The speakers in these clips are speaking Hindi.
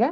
है।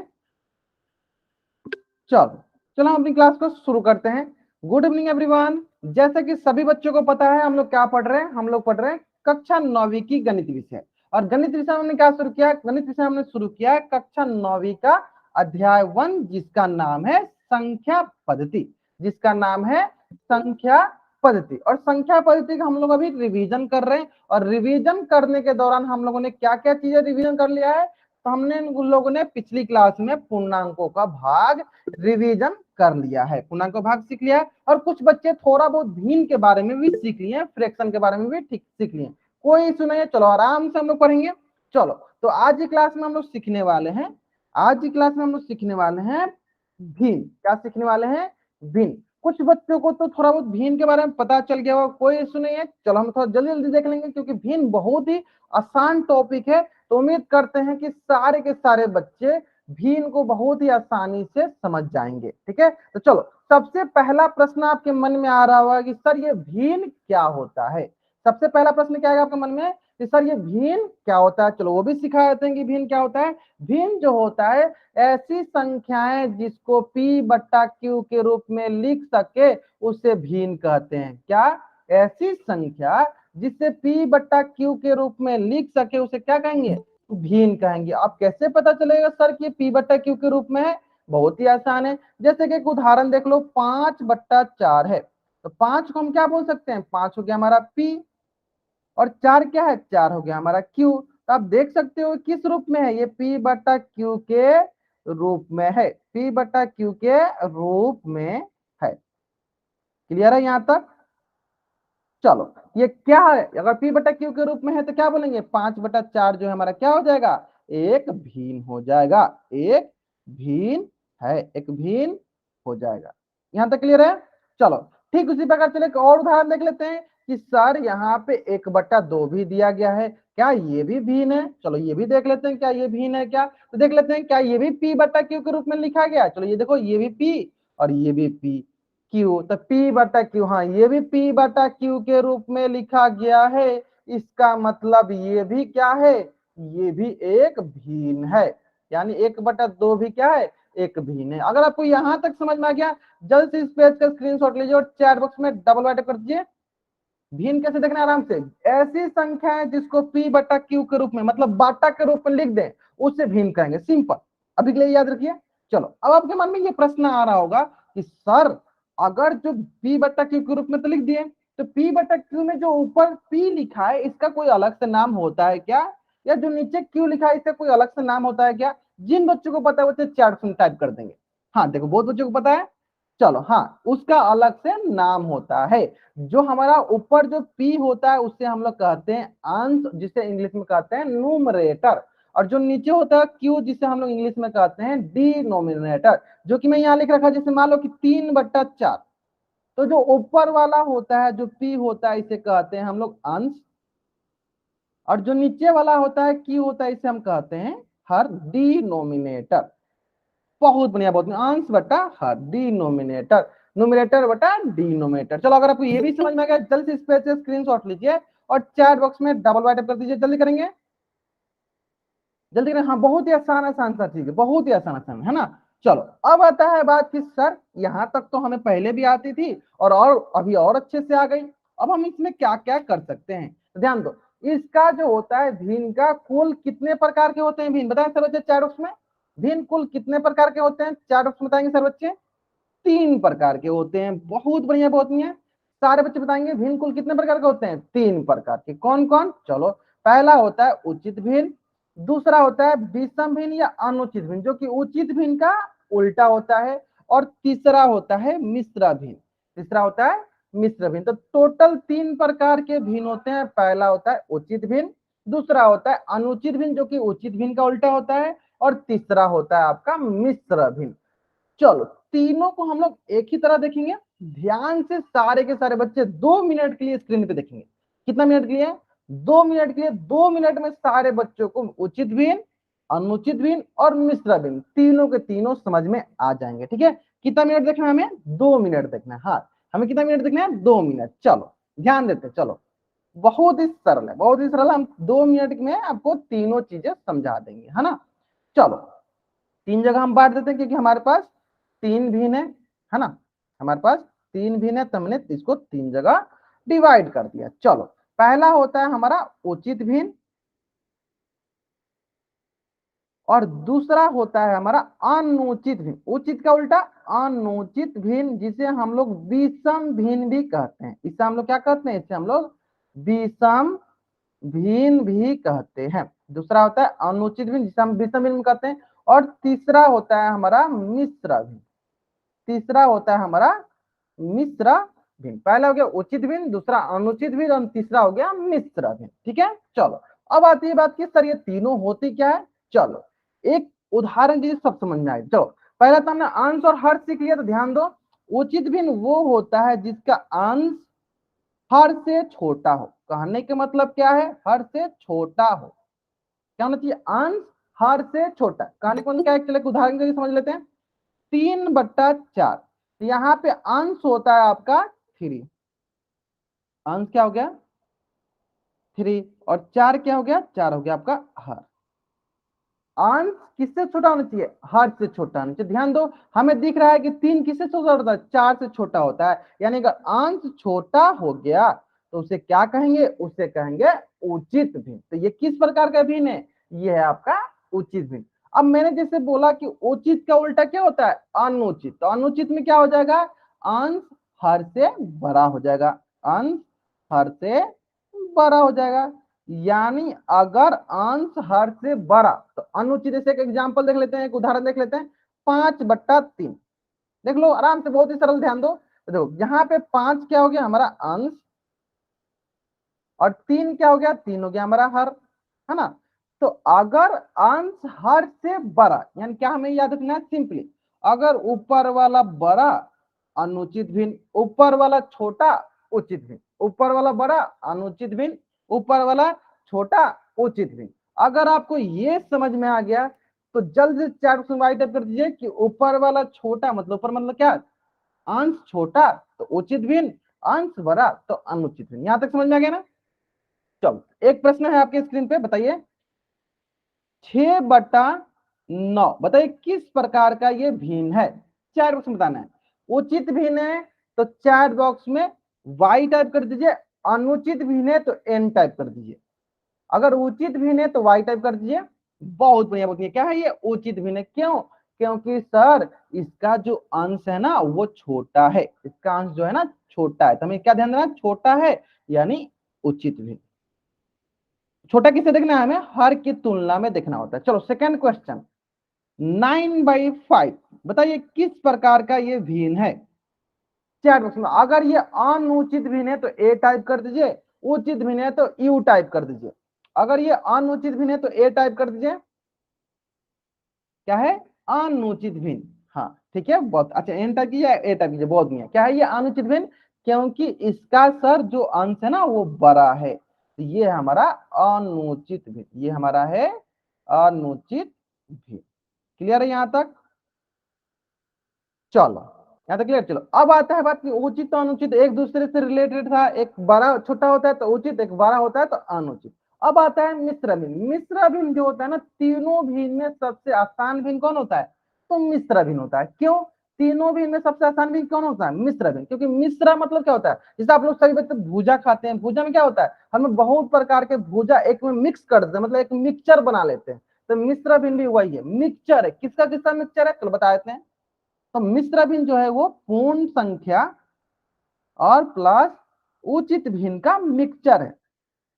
चलो चलो हम अपनी क्लास को शुरू करते हैं। Good evening everyone. जैसे कि सभी बच्चों को पता है हम लोग क्या पढ़ रहे हैं, हम लोग पढ़ रहे हैं कक्षा 9वीं की गणित विषय। और गणित विषय हमने क्या शुरू किया, गणित विषय हमने शुरू किया कक्षा 9वीं का अध्याय 1 जिसका नाम है संख्या पद्धति, जिसका नाम है संख्या पद्धति। और संख्या पद्धति का हम लोग अभी रिवीजन कर रहे हैं। और रिवीजन करने के दौरान हम लोगों ने क्या क्या चीजें रिवीजन कर लिया है, तो हमने उन लोगों ने पिछली क्लास में पूर्णांकों का भाग रिवीजन कर लिया है, पूर्णांक का भाग सीख लिया है। और कुछ बच्चे थोड़ा बहुत भिन्न के बारे में भी सीख लिए, फ्रैक्शन के बारे में भी ठीक सीख लिए। कोई इशू नहीं है, चलो आराम से हम लोग पढ़ेंगे। चलो तो आज की क्लास में हम लोग सीखने वाले हैं, आज की क्लास में हम लोग सीखने वाले हैं भिन्न। क्या सीखने वाले हैं? भिन्न। कुछ बच्चों को तो थोड़ा बहुत भिन्न के बारे में पता चल गया होगा, कोई इशू नहीं है। चलो हम थोड़ा जल्दी जल्दी देख लेंगे क्योंकि भिन्न बहुत ही आसान टॉपिक है। तो उम्मीद करते हैं कि सारे के सारे बच्चे भिन्न को बहुत ही आसानी से समझ जाएंगे। ठीक है, तो चलो सबसे पहला प्रश्न आपके मन में आ रहा होगा कि सर ये भिन्न क्या होता है। सबसे पहला प्रश्न क्या है आपके मन में कि सर ये भिन्न क्या होता है। चलो वो भी सिखा देते हैं कि भिन्न क्या होता है। भिन्न जो होता है ऐसी संख्याएं जिसको p बट्टा q के रूप में लिख सके उसे भिन्न कहते हैं। क्या? ऐसी संख्या जिसे p बट्टा q के रूप में लिख सके उसे क्या कहेंगे? भिन्न कहेंगे। अब कैसे पता चलेगा सर कि p बट्टा q के रूप में है? बहुत ही आसान है। जैसे कि एक उदाहरण देख लो, 5/4 है तो 5 को हम क्या बोल सकते हैं? 5 हो गया हमारा p और 4 क्या है? 4 हो गया हमारा q। तो आप देख सकते हो किस रूप में है, ये p बट्टा q के रूप में है, p बट्टा q के रूप में है। क्लियर है यहां तक? चलो ये क्या है, अगर p बटा q के रूप में है तो क्या बोलेंगे? 5/4 जो है हमारा क्या हो जाएगा? एक भिन्न हो जाएगा, एक भिन्न है, एक भिन्न हो जाएगा। यहां तक क्लियर है? चलो ठीक उसी प्रकार चले एक और उदाहरण देख लेते हैं कि सर यहाँ पे 1/2 भी दिया गया है, क्या ये भी भिन्न है? चलो ये भी देख लेते हैं, क्या ये भिन्न है क्या? तो देख लेते हैं क्या ये भी p बटा q के रूप में लिखा गया। चलो ये देखो, ये भी p और ये भी p, क्यू, तो p बटा क्यू, हाँ ये भी p बटा क्यू के रूप में लिखा गया है। इसका मतलब ये भी क्या है? ये भी एक भिन्न है, यानी 1/2 भी क्या है? एक भिन्न है। अगर आपको यहां तक समझ में आ गया, जल्द से इस पेज का स्क्रीनशॉट लीजिए और चैट बॉक्स में डबल टाइप कर दीजिए। भिन्न कैसे देखना आराम से, ऐसी संख्या है जिसको p बटा q के रूप में, मतलब बाटा के रूप में लिख दें उससे भिन्न कहेंगे, सिंपल। अभी के लिए याद रखिए। चलो अब आपके मन में ये प्रश्न आ रहा होगा कि सर अगर जो p बटा q के रूप में तो लिख दिए, तो p बटा q में जो ऊपर p लिखा है इसका कोई अलग से नाम होता है क्या? या जो नीचे q लिखा है इसका कोई अलग से नाम होता है क्या? जिन बच्चों को पता है बच्चे चैट में टाइप कर देंगे। हाँ देखो बहुत बच्चों को पता है। चलो हाँ, उसका अलग से नाम होता है। जो हमारा ऊपर जो p होता है उससे हम लोग कहते हैं अंश, जिसे इंग्लिश में कहते हैं न्यूमरेटर। और जो नीचे होता है q, जिसे हम लोग इंग्लिश में कहते हैं डिनोमिनेटर। जो कि मैं यहाँ लिख रखा, जैसे मान लो कि 3/4, तो जो ऊपर वाला होता है जो p होता है इसे कहते हैं हम लोग अंश, और जो नीचे वाला होता है q होता है इसे हम कहते हैं हर, डिनोमिनेटर। बहुत बढ़िया, बहुत बढ़िया। अंश बटा हर, डिनोमिनेटर, न्यूमरेटर बटा डिनोमिनेटर। चलो अगर आपको ये भी समझ में आ गया, जल्दी से इस पेज से स्क्रीनशॉट लीजिए और चैट बॉक्स में डबल टाइप कर दीजिए। जल्दी करेंगे, जल्दी करें। हाँ बहुत ही आसान आसान सा चीज है, बहुत ही आसान आसान है ना। चलो अब आता है बात कि सर यहाँ तक तो हमें पहले भी आती थी और अभी और अच्छे से आ गई। अब हम इसमें क्या क्या कर सकते हैं, तो ध्यान दो। इसका जो होता है भिन्न का कुल कितने प्रकार के होते हैं भिन्न, बताएं सर बच्चे चैट बॉक्स में। भिन्न कुल कितने प्रकार के होते हैं चैट बॉक्स में बताएंगे सर बच्चे? 3 प्रकार के होते हैं। बहुत बढ़िया, बहुत बढ़िया। सारे बच्चे बताएंगे भिन्न कुल कितने प्रकार के होते हैं? 3 प्रकार के। कौन कौन? चलो पहला होता है उचित भिन्न, दूसरा होता है विषम भिन्न या अनुचित भिन्न, जो कि उचित भिन्न का उल्टा होता है, और तीसरा होता है मिश्र भिन्न। तीसरा होता है मिश्र भिन्न। तो टोटल 3 प्रकार के भिन्न होते हैं। पहला होता है उचित भिन्न, दूसरा होता है अनुचित भिन्न जो कि उचित भिन्न का उल्टा होता है, और तीसरा होता है आपका मिश्र भिन्न। चलो तीनों को हम लोग एक ही तरह देखेंगे। ध्यान से सारे के सारे बच्चे 2 मिनट के लिए स्क्रीन पे देखेंगे। कितना मिनट के लिए? 2 मिनट के लिए। 2 मिनट में सारे बच्चों को उचित भिन्न, अनुचित भिन्न और मिश्र भिन्न तीनों के तीनों समझ में आ जाएंगे। ठीक है, कितना मिनट देखना है हमें? 2 मिनट देखना है। हाँ हमें कितना मिनट देखना है? 2 मिनट। चलो ध्यान देते, चलो बहुत ही सरल है, बहुत ही सरल। हम 2 मिनट में आपको तीनों चीजें समझा देंगे, है ना। चलो तीन जगह हम बांट देते हैं क्योंकि हमारे पास तीन भिन्न है ना, हमारे पास तीन भिन्न है तो हमने इसको तीन जगह डिवाइड कर दिया। चलो पहला होता है हमारा उचित भिन्न और दूसरा होता है हमारा अनुचित भिन्न। उचित का उल्टा अनुचित भिन्न, जिसे हम लोग विषम भिन्न भी कहते हैं। इसे हम लोग क्या कहते हैं, इसे हम लोग विषम भिन्न भी कहते हैं। दूसरा होता है अनुचित भिन्न जिसे हम विषम भिन्न कहते हैं। और तीसरा होता है हमारा मिश्र भिन्न। तीसरा होता है हमारा मिश्र भिन्न। पहला हो गया उचित भिन्न, दूसरा अनुचित भिन्न और तीसरा हो गया मिश्र भिन्न। ठीक है, चलो अब आती है बात कि सर ये तीनों होती क्या है। चलो एक उदाहरण दीजिए, सब समझ में आए। चलो पहला तो हमने अंश और हर सीख लिया, तो ध्यान दो उचित भिन्न वो होता है जिसका अंश हर से छोटा हो। कहने के मतलब क्या है, हर से छोटा हो। क्या होना चाहिए, अंश हर से छोटा। कहने का मतलब क्या है, चलिए उदाहरण के लिए समझ लेते हैं। 3/4, यहाँ पे अंश होता है आपका 3, अंश क्या हो गया 3 और 4 क्या हो गया, 4 हो गया आपका हर। अंश किससे छोटा होना चाहिए, हर से छोटा होना चाहिए। ध्यान दो हमें दिख रहा है कि 3 किससे छोटा होता है, 4 से छोटा होता है। यानी अगर अंश छोटा हो गया तो उसे क्या कहेंगे, उसे कहेंगे उचित भिन्न। तो ये किस प्रकार का भिन्न है, ये है आपका उचित भिन्न। अब मैंने जैसे बोला कि उचित का उल्टा क्या होता है, अनुचित। तो अनुचित में क्या हो जाएगा, अंश हर से बड़ा हो जाएगा, अंश हर से बड़ा हो जाएगा। यानी अगर अंश हर से बड़ा, तो अनुचित जैसे एक एग्जांपल देख लेते हैं, एक उदाहरण देख लेते हैं। 5/3 देख लो आराम से, बहुत ही सरल। ध्यान दो, देखो यहाँ पे 5 क्या हो गया हमारा अंश और 3 क्या हो गया, 3 हो गया हमारा हर, है ना। तो अगर अंश हर से बड़ा, यानी क्या हमें याद रखना है, सिंपली अगर ऊपर वाला बड़ा अनुचित भिन्न, ऊपर वाला छोटा उचित भिन्न, ऊपर वाला बड़ा अनुचित भिन्न, ऊपर वाला छोटा उचित भिन्न। अगर आपको ये समझ में आ गया तो जल्द से चैट में राइट अप कर दीजिए कि ऊपर वाला छोटा मतलब ऊपर मतलब क्या, अंश छोटा तो उचित भिन्न, अंश बड़ा तो अनुचित भिन्न। यहां तक समझ में आ गया ना। चलो एक प्रश्न है आपके स्क्रीन पे, बताइए 6/9 बताइए किस प्रकार का ये भिन्न है। चार बॉक्स में बताना है। उचित भिन्न है तो चैट बॉक्स में वाई टाइप कर दीजिए, अनुचित भिन्न है तो एन टाइप कर दीजिए। अगर उचित भिन्न है तो वाई टाइप कर दीजिए। बहुत बढ़िया, बहुत बढ़िया। क्या है ये उचित भिन्न है, क्यों, क्योंकि सर इसका जो अंश है ना वो छोटा है, इसका अंश जो है ना छोटा है। तो हमें क्या ध्यान देना, छोटा है यानी उचित भिन्न। छोटा किसे देखना है, हमें हर की तुलना में देखना होता है। चलो सेकंड क्वेश्चन, 9/5 बताइए किस प्रकार का ये भिन्न है। चार बॉक्स में अगर ये अनुचित भिन्न है तो ए टाइप कर दीजिए, उचित भिन्न है तो यू टाइप कर दीजिए। अगर ये अनुचित भिन्न है तो ए टाइप कर दीजिए, क्या है अनुचित भिन्न। हाँ ठीक है, बहुत अच्छा, एन टाइप कीजिए, ए टाइप कीजिए, बहुत बढ़िया। क्या है ये अनुचित भिन्न, क्योंकि इसका सर जो अंश है ना वो बड़ा है, तो ये हमारा अनुचित भिन्न, ये हमारा है अनुचित भिन्न। क्लियर है यहां तक, चलो यहां तक क्लियर। चलो अब आता है बात कि उचित तो अनुचित एक दूसरे से रिलेटेड था, एक बड़ा छोटा होता है तो उचित, एक बड़ा होता है तो अनुचित। अब आता है मिश्र भिन्न। मिश्र भिन्न जो होता है ना, तीनों भिन्न में सबसे आसान भिन्न कौन होता है, तो मिश्र भिन्न होता है। क्यों, तीनों भिन्न में सबसे आसान भिन्न कौन होता है, मिश्र भिन्न। क्योंकि मिश्र मतलब क्या होता है, जैसे आप लोग सभी बच्चे भूजा खाते हैं, भूजा में क्या होता है, हमें बहुत प्रकार के भूजा एक में मिक्स कर देते हैं, मतलब एक मिक्सचर बना लेते हैं। तो मिश्र भिन्न भी वही है, मिक्सचर है। किसका किसका मिक्सचर है, चलो बता देते हैं। तो मिश्र भिन्न जो है वो पूर्ण संख्या और प्लस उचित भिन्न का मिक्सचर है,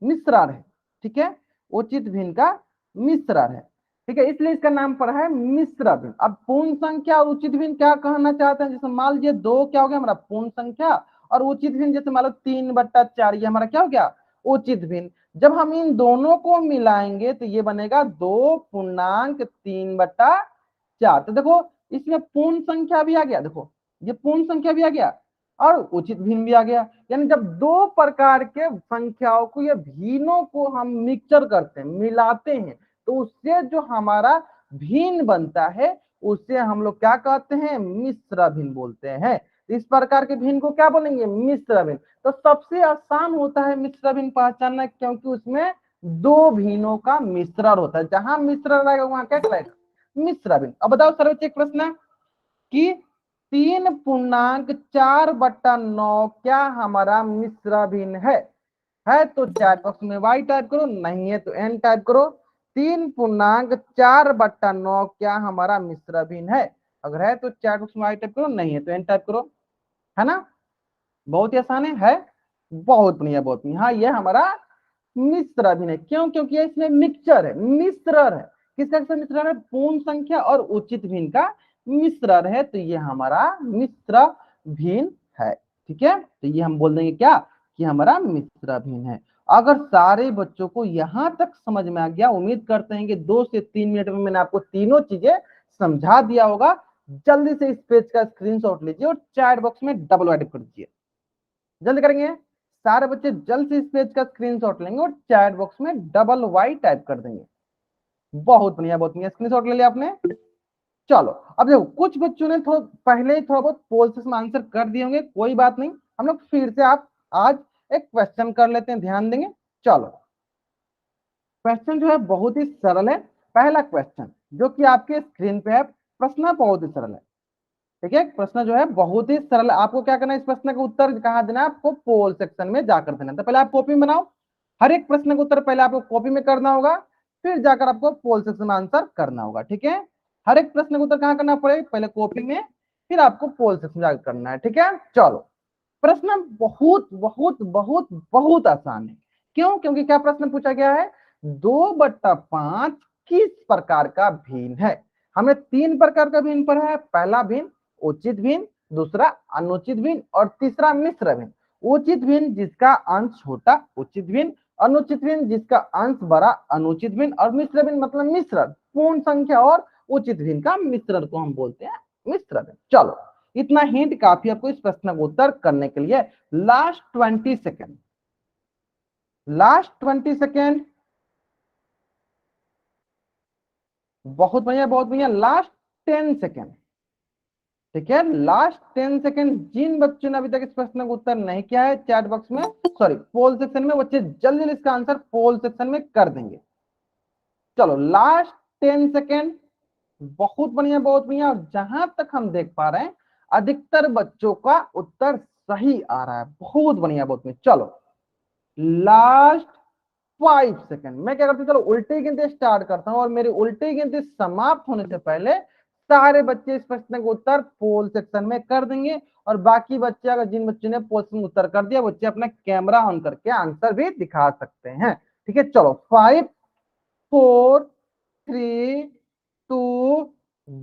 मिश्रण है। ठीक है, उचित भिन्न का मिश्रण है। ठीक है, इसलिए इसका नाम पड़ा है मिश्र भिन्न। अब पूर्ण संख्या और उचित भिन्न क्या कहना चाहते हैं, जैसे मान लीजिए 2 क्या हो गया हमारा पूर्ण संख्या, और उचित भिन्न जैसे मान लो 3/4 ये हमारा क्या हो गया उचित भिन्न। जब हम इन दोनों को मिलाएंगे तो ये बनेगा 2.3/4। तो देखो इसमें पूर्ण संख्या भी आ गया, देखो ये पूर्ण संख्या भी आ गया और उचित भिन्न भी आ गया। यानी जब दो प्रकार के संख्याओं को या भिन्नों को हम मिक्सचर करते हैं, मिलाते हैं, तो उससे जो हमारा भिन्न बनता है उससे हम लोग क्या कहते हैं, मिश्र भिन्न बोलते हैं। इस प्रकार के भिन्न को क्या बोलेंगे, मिश्र भिन्न। तो सबसे आसान होता है मिश्र भिन्न पहचानना, क्योंकि उसमें दो भिन्नों का मिश्रण होता है। जहां मिश्रण रहेगा वहां क्या कहलाएगा, मिश्र भिन्न। अब बताओ सर बच्चे एक प्रश्न कि 3.4/9 क्या हमारा मिश्र भिन्न है तो चैट बॉक्स में y टाइप करो, नहीं है तो n टाइप करो। 3.4/9 क्या हमारा मिश्र भिन्न अगर है तो चैट बॉक्स में y टाइप करो, नहीं है तो n टाइप करो, है ना। बहुत ही आसान है बहुत बढ़िया बहुत बढ़िया। हाँ ये हमारा मिश्र भिन्न है, क्यों? क्योंकि इसमें मिक्सचर है, मिश्रण है। किसका मिश्रण है? पूर्ण संख्या और उचित भिन्न का मिश्रण है, तो ये हमारा मिश्र भिन्न है। ठीक है, तो ये हम बोल देंगे क्या कि हमारा मिश्र भिन्न है। अगर सारे बच्चों को यहां तक समझ में आ गया, उम्मीद करते हैं कि 2 से 3 मिनट में मैंने आपको तीनों चीजें समझा दिया होगा। जल्दी से इस पेज का स्क्रीनशॉट लीजिए और चैट बॉक्स में डबल वाइट कर दीजिए। जल्दी करेंगे सारे बच्चे, जल्द से इस पेज का स्क्रीनशॉट लेंगे और चैट बॉक्स में डबल वाई टाइप कर देंगे। बहुत बढ़िया बहुत बढ़िया, स्क्रीनशॉट ले लिया आपने। चलो अब देखो, कुछ बच्चों ने पहले ही थोड़ा बहुत पोल्स में आंसर कर दिए होंगे, कोई बात नहीं, हम लोग फिर से आप आज एक क्वेश्चन कर लेते हैं, ध्यान देंगे। चलो क्वेश्चन जो है बहुत ही सरल है। पहला क्वेश्चन जो कि आपके स्क्रीन पे है, प्रश्न बहुत ही सरल है। ठीक है, प्रश्न जो है बहुत ही सरल। आपको क्या करना है, इस प्रश्न का उत्तर कहाँ देना है? आपको पोल सेक्शन में जाकर देना। तो पहले आप कॉपी में बनाओ, हर एक प्रश्न का उत्तर पहले आपको कॉपी में करना होगा, फिर जाकर आपको पोल सेक्शन में आंसर करना होगा। ठीक है, हर एक प्रश्न का उत्तर कहाँ करना पड़ेगा? पहले कॉपी में, फिर आपको पोल सेक्शन में जाकर करना है। ठीक है, चलो प्रश्न बहुत बहुत बहुत बहुत आसान है। क्यों? क्योंकि क्या प्रश्न पूछा गया है? 2/5 किस प्रकार का भिन्न है? हमें 3 प्रकार का भिन्न पढ़ा है। पहला भिन्न उचित भिन्न, दूसरा अनुचित भिन्न और तीसरा मिश्र भिन्न। उचित भिन्न जिसका अंश छोटा उचित भिन्न, अनुचित भिन्न जिसका अंश बड़ा अनुचित भिन्न, और मिश्र भिन्न मतलब मिश्रण, पूर्ण संख्या और उचित भिन्न का मिश्रण को हम बोलते हैं मिश्र भिन्न। चलो इतना हिंट काफी आपको इस प्रश्न को उत्तर करने के लिए। Last 20 second, last 20 second. बहुत बढ़िया बहुत बढ़िया, लास्ट 10 सेकेंड। ठीक है, लास्ट 10 सेकेंड। जिन बच्चों ने अभी तक इस प्रश्न का उत्तर नहीं किया है, चैट बॉक्स में, सॉरी पोल सेक्शन में, बच्चे जल्दी इसका आंसर पोल सेक्शन में कर देंगे। चलो लास्ट 10 सेकेंड। बहुत बढ़िया बहुत बढ़िया। और जहां तक हम देख पा रहे हैं अधिकतर बच्चों का उत्तर सही आ रहा है। बहुत बढ़िया बहुत बढ़िया। चलो लास्ट 5 सेकेंड। मैं क्या करता हूँ, चलो उल्टी गिनती स्टार्ट करता हूँ और मेरी उल्टी गिनती समाप्त होने से पहले सारे बच्चे इस प्रश्न का उत्तर पोल सेक्शन में कर देंगे। और बाकी बच्चे, अगर जिन बच्चों ने पोल सेक्शन में उत्तर कर दिया, बच्चे अपना कैमरा ऑन करके आंसर भी दिखा सकते हैं। ठीक है, चलो 5 4 3 2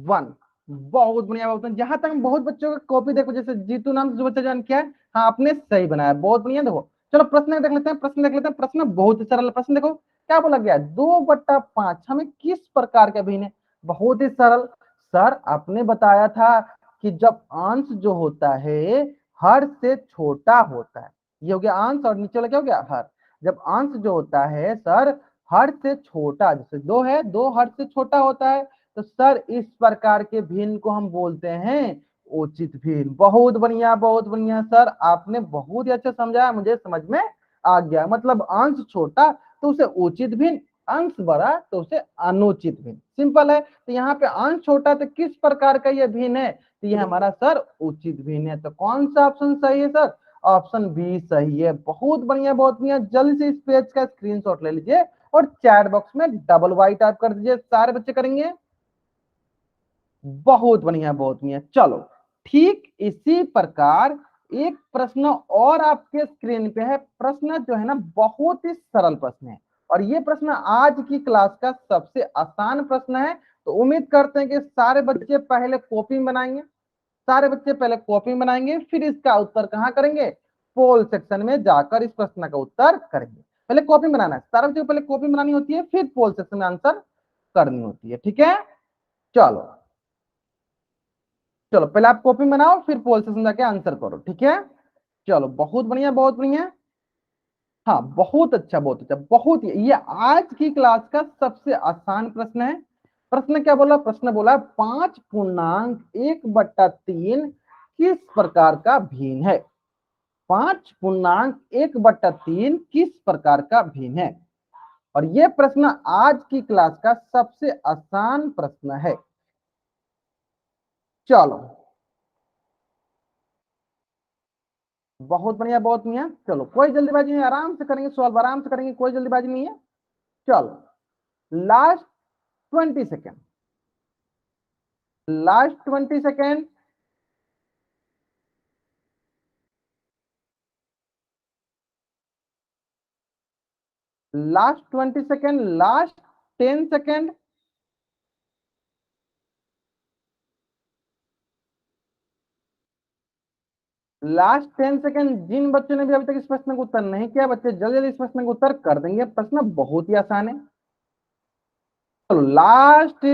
1। बहुत बढ़िया बहुत बढ़िया। जहां तक बहुत बच्चों का कॉपी देखो, जैसे जीतू नाम से जो बच्चा ज्वाइन किया है, हाँ आपने सही बनाया, बहुत बढ़िया। देखो चलो प्रश्न देख लेते हैं, प्रश्न देख लेते हैं। प्रश्न बहुत ही सरल प्रश्न, देखो क्या बोला गया, 2/5 हमें किस प्रकार का भिन्न है? बहुत ही सरल। सर आपने बताया था कि जब अंश जो होता है हर से छोटा होता है, ये हो गया अंश, और नीचे वाला क्या हो गया हर। जब अंश जो होता है सर हर से छोटा, जैसे 2 है, 2 हर से छोटा होता है, तो सर इस प्रकार के भिन्न को हम बोलते हैं उचित भिन्न। बहुत बढ़िया बहुत बढ़िया सर, आपने बहुत ही अच्छा समझाया, मुझे समझ में आ गया। मतलब अंश छोटा तो उसे उचित भिन्न, अंश बड़ा तो उसे अनुचित भिन्न। सिंपल है। तो यहाँ पे अंश छोटा तो किस प्रकार का ये भिन्न है? तो ये हमारा सर उचित भिन्न है। तो कौन सा ऑप्शन सही है सर? ऑप्शन बी सही है। बहुत बढ़िया बहुत बढ़िया। जल्दी से इस पेज का स्क्रीनशॉट ले लीजिए और चैट बॉक्स में डबल वाई टाइप कर दीजिए। सारे बच्चे करेंगे। बहुत बढ़िया बहुत बढ़िया। चलो ठीक इसी प्रकार एक प्रश्न और आपके स्क्रीन पे है। प्रश्न जो है ना बहुत ही सरल प्रश्न है, और ये प्रश्न आज की क्लास का सबसे आसान प्रश्न है। तो उम्मीद करते हैं कि सारे बच्चे पहले कॉपी बनाएंगे, सारे बच्चे पहले कॉपी बनाएंगे, फिर इसका उत्तर कहाँ करेंगे? पोल सेक्शन में जाकर इस प्रश्न का उत्तर करेंगे। पहले कॉपी बनाना है, सारे बच्चों को पहले कॉपी बनानी होती है, फिर पोल सेक्शन में आंसर करनी होती है। ठीक है, चलो चलो पहले आप कॉपी बनाओ, फिर पोल सेक्शन जाके आंसर करो। ठीक है, चलो बहुत बढ़िया बहुत बढ़िया। हाँ बहुत अच्छा बहुत अच्छा, बहुत ये आज की क्लास का सबसे आसान प्रश्न है। प्रश्न क्या बोला? प्रश्न बोला 5.1/3 किस प्रकार का भिन्न है? 5.1/3 किस प्रकार का भिन्न है? और ये प्रश्न आज की क्लास का सबसे आसान प्रश्न है। चलो बहुत बढ़िया बहुत बढ़िया। चलो कोई जल्दीबाजी नहीं, आराम से करेंगे सॉल्व, आराम से करेंगे, कोई जल्दीबाजी नहीं है। चलो last 20 second, last 20 second. Last 20 second, last 10 second. Last 10 second. जिन बच्चों ने भी अभी तक इस प्रश्न का उत्तर नहीं किया, बच्चे जल्दी जल्दी इस प्रश्न का उत्तर कर देंगे, प्रश्न बहुत ही आसान है। चलो लास्ट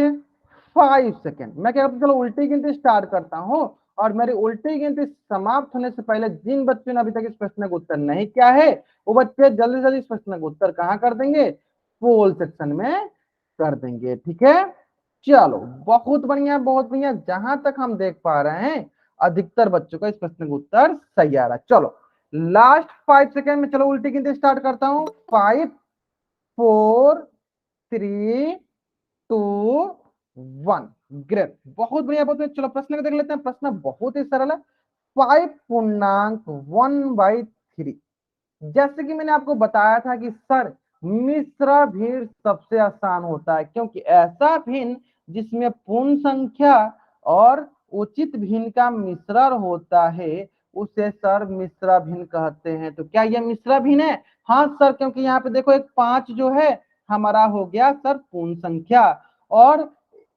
5 सेकेंड। मैं क्या करता हूँ, चलो उल्टी गिनती स्टार्ट करता हूँ, और मेरी उल्टी गिनती समाप्त होने से पहले जिन बच्चों ने अभी तक इस प्रश्न का उत्तर नहीं किया है, वो बच्चे जल्दी जल्दी इस प्रश्न का उत्तर कहाँ कर देंगे, पोल सेक्शन में कर देंगे। ठीक है, चलो बहुत बढ़िया बहुत बढ़िया। जहां तक हम देख पा रहे हैं अधिकतर बच्चों का इस प्रश्न का उत्तर सही आ रहा है। चलो लास्ट 5 सेकेंड में, चलो उल्टी गिनती स्टार्ट करता हूँ। 5 4 3 2 1। ग्रेट, बहुत बढ़िया बहुत बढ़िया। चलो प्रश्न को देख लेते हैं। प्रश्न बहुत ही सरल है। 5.1/3। जैसे कि मैंने आपको बताया था कि सर मिश्र भिन्न सबसे आसान होता है, क्योंकि ऐसा भिन्न जिसमें पूर्ण संख्या और उचित भिन्न का मिश्रण होता है उसे सर मिश्र भिन्न कहते हैं। तो क्या यह मिश्र भिन्न है? हाँ सर, क्योंकि यहाँ पे देखो एक 5 जो है हमारा हो गया सर पूर्ण संख्या, और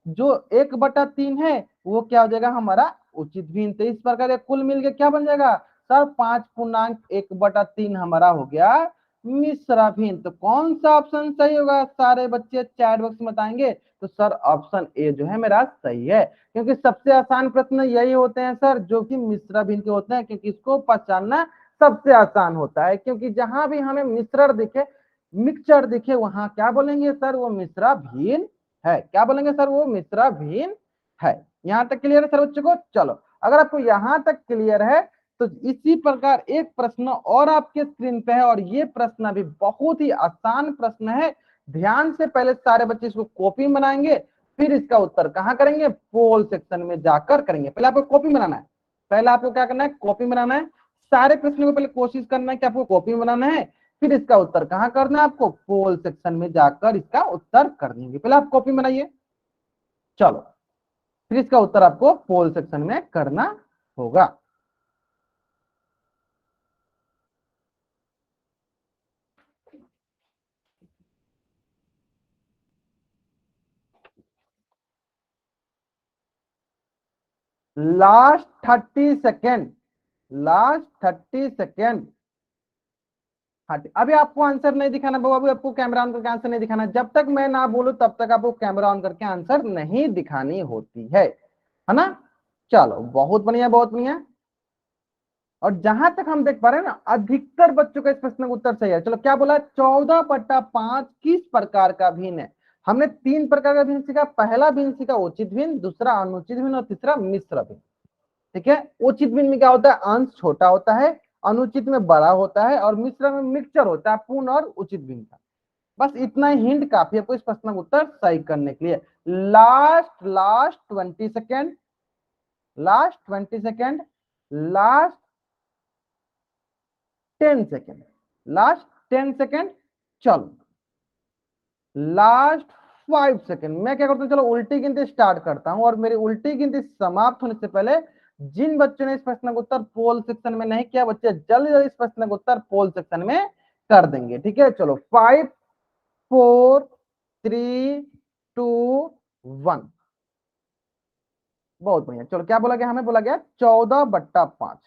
जो 1/3 है वो क्या हो जाएगा हमारा उचित भिन्न। तो इस प्रकार कुल मिलकर क्या बन जाएगा सर, 5.1/3 हमारा हो गया मिश्र भिन्न। तो कौन सा ऑप्शन सही होगा, सारे बच्चे चैट बॉक्स में बताएंगे। तो सर ऑप्शन ए जो है मेरा सही है, क्योंकि सबसे आसान प्रश्न यही होते हैं सर जो कि मिश्र भिन्न के होते हैं, क्योंकि इसको पहचानना सबसे आसान होता है। क्योंकि जहां भी हमें मिश्रण दिखे, मिक्सचर दिखे, वहां क्या बोलेंगे सर, वो मिश्र भिन्न है। क्या बोलेंगे सर, वो मिश्र भिन्न है। यहाँ तक क्लियर है सर बच्चों को? चलो अगर आपको यहाँ तक क्लियर है तो इसी प्रकार एक प्रश्न और आपके स्क्रीन पे है, और ये प्रश्न भी बहुत ही आसान प्रश्न है। ध्यान से पहले सारे बच्चे इसको कॉपी बनाएंगे, फिर इसका उत्तर कहाँ करेंगे, पोल सेक्शन में जाकर करेंगे। पहले आपको कॉपी बनाना है, पहले आपको क्या करना है, कॉपी बनाना है। सारे प्रश्नों को पहले कोशिश करना है कि आपको कॉपी बनाना है, फिर इसका उत्तर कहाँ करना है, आपको पोल सेक्शन में जाकर इसका उत्तर कर देंगे। पहले आप कॉपी बनाइए, चलो फिर इसका उत्तर आपको पोल सेक्शन में करना होगा। Last 30 second, last 30 second. हाँ अभी आपको आंसर नहीं दिखाना बाबू, अभी आपको कैमरा ऑन करके आंसर नहीं दिखाना। जब तक मैं ना बोलूं तब तक आपको कैमरा ऑन करके आंसर नहीं दिखानी होती है ना? चलो बहुत बढ़िया बहुत बढ़िया। और जहां तक हम देख पा रहे हैं ना अधिकतर बच्चों का इस प्रश्न का उत्तर सही है। चलो क्या बोला, 14/5 किस प्रकार का भिन्न है? हमने 3 प्रकार का भिन्न सीखा। पहला भिन्न सीखा उचित भिन्न, दूसरा अनुचित भिन्न, और तीसरा मिश्र भिन्न। ठीक है, उचित भिन्न में क्या होता है, अंश छोटा होता है, अनुचित में बड़ा होता है, और मिश्र में मिक्सचर होता है पूर्ण और उचित भिन्न का। बस इतना ही हिंट काफी है आपको इस प्रश्न का उत्तर सही करने के लिए। Last last 20 second, last 20 second, last 10 second, last 10 second. चलो लास्ट 5 सेकेंड। मैं क्या करता हूँ, चलो उल्टी गिनती स्टार्ट करता हूँ, और मेरी उल्टी गिनती समाप्त होने से पहले जिन बच्चों ने इस प्रश्न का उत्तर पोल सेक्शन में नहीं किया, बच्चे जल्दी जल्दी इस प्रश्न का उत्तर पोल सेक्शन में कर देंगे। ठीक है, चलो 5 4 3 2 1। बहुत बढ़िया। चलो क्या बोला गया, हमें बोला गया 14/5।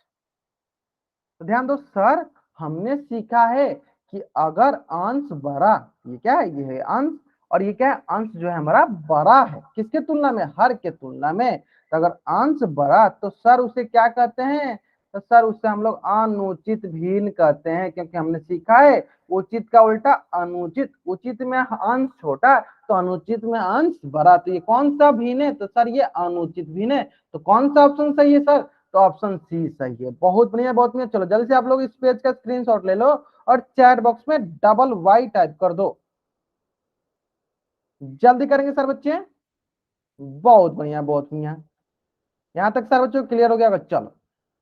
तो ध्यान दो सर, हमने सीखा है कि अगर अंश बड़ा, ये क्या है, ये है अंश, और ये क्या है, अंश जो है हमारा बड़ा है किसके तुलना में, हर के तुलना में। तो अगर अंश बड़ा तो सर उसे क्या कहते हैं, तो सर उसे हम लोग अनुचित भिन्न कहते हैं, क्योंकि हमने सीखा है उचित का उल्टा अनुचित। उचित में अंश छोटा तो अनुचित में अंश बड़ा। तो ये कौन सा भिन्न है, तो सर ये अनुचित भिन्न है। तो कौन सा ऑप्शन सही है सर, तो ऑप्शन सी सही है। बहुत बढ़िया बहुत बढ़िया। चलो जल्दी से आप लोग इस पेज का स्क्रीनशॉट ले लो और चैट बॉक्स में डबल वाई टाइप कर दो। जल्दी करेंगे सर बच्चे, बहुत बढ़िया बहुत बढ़िया। यहां तक सर बच्चों क्लियर हो गया होगा। चलो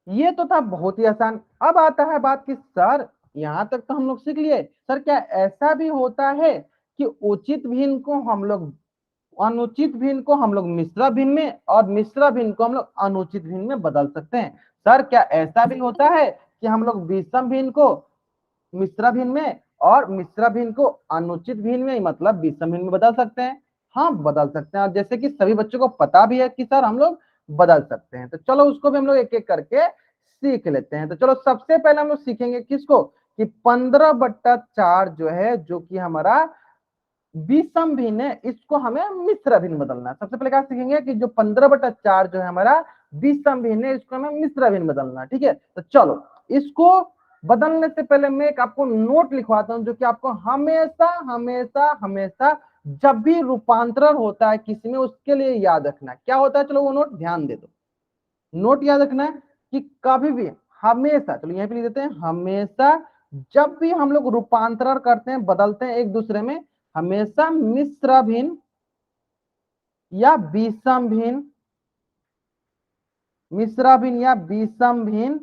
ये तो था बहुत ही आसान। अब आता है बात कि सर यहां तक तो हम लोग सीख लिए, सर क्या ऐसा भी होता है कि उचित भिन्न को हम लोग अनुचित भिन्न को हम लोग मिश्र भिन्न में और मिश्र भिन्न को हम लोग अनुचित भिन्न में बदल सकते हैं? सर क्या ऐसा भी होता है कि हम लोग विषम भिन्न को मिश्र भिन्न में और मिश्र भिन्न को अनुचित भिन्न में मतलब विषम भिन्न में बदल सकते हैं? हाँ बदल सकते हैं, और जैसे कि सभी बच्चों को पता भी है कि सर हम लोग बदल सकते हैं, तो चलो उसको भी हम लोग एक एक करके सीख लेते हैं। तो चलो सबसे पहले हम लोग सीखेंगे किसको, कि 15/4 जो है, जो कि हमारा विषम भिन्न है, इसको हमें मिश्र भिन्न बदलना है। सबसे पहले क्या सीखेंगे कि जो 15/4 जो है हमारा विषम भिन्न है, इसको हमें मिश्र भिन्न बदलना है। ठीक है, तो चलो इसको बदलने से पहले मैं एक आपको नोट लिखवाता हूं, जो कि आपको हमेशा हमेशा हमेशा जब भी रूपांतरण होता है किसी में, उसके लिए याद रखना है। क्या होता है, चलो वो नोट ध्यान दे दो। नोट याद रखना है कि कभी भी हमेशा, चलो यहां पे लिख देते हैं, हमेशा जब भी हम लोग रूपांतरण करते हैं, बदलते हैं एक दूसरे में, हमेशा मिश्र भिन्न या विषम भिन्न, मिश्र भिन्न या विषम भिन्न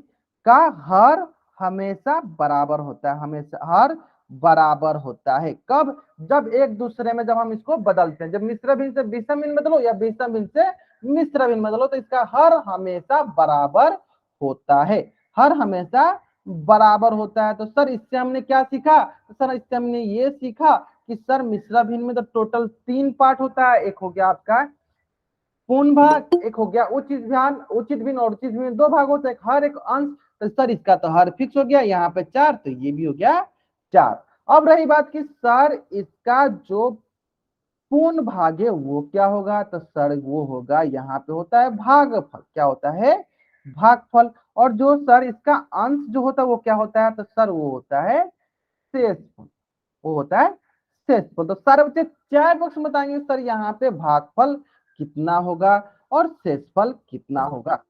का हर हमेशा बराबर होता है। हमेशा हर बराबर होता है कब, जब एक दूसरे में, जब हम इसको बदलते हैं, जब मिश्र भिन्न से विषम भिन्न बदलो या विषम भिन्न से मिश्र भिन्न बदलो, तो इसका हर हमेशा बराबर होता है। हर हमेशा बराबर होता है। तो सर इससे हमने क्या सीखा, तो सर इससे हमने ये सीखा कि सर मिश्र भिन्न में तो टोटल 3 पार्ट होता है। एक हो गया आपका पूर्ण भाग, एक हो गया उचित ध्यान, उचित भिन्न और उचित भिन्न 2 भाग होते हैं, हर एक अंश। तो सर इसका तो हर फिक्स हो गया, यहाँ पे 4, तो ये भी हो गया 4। अब रही बात कि सर इसका जो पूर्ण भाग है वो क्या होगा, तो सर वो होगा, यहाँ पे होता है भागफल। क्या होता है, भागफल। और जो सर इसका अंश जो होता है वो क्या होता है, तो सर वो होता है शेषफल। वो होता है शेषफल। तो सारे बच्चे 4 बॉक्स में बताएंगे सर यहाँ पे भागफल कितना होगा और शेषफल कितना होगा।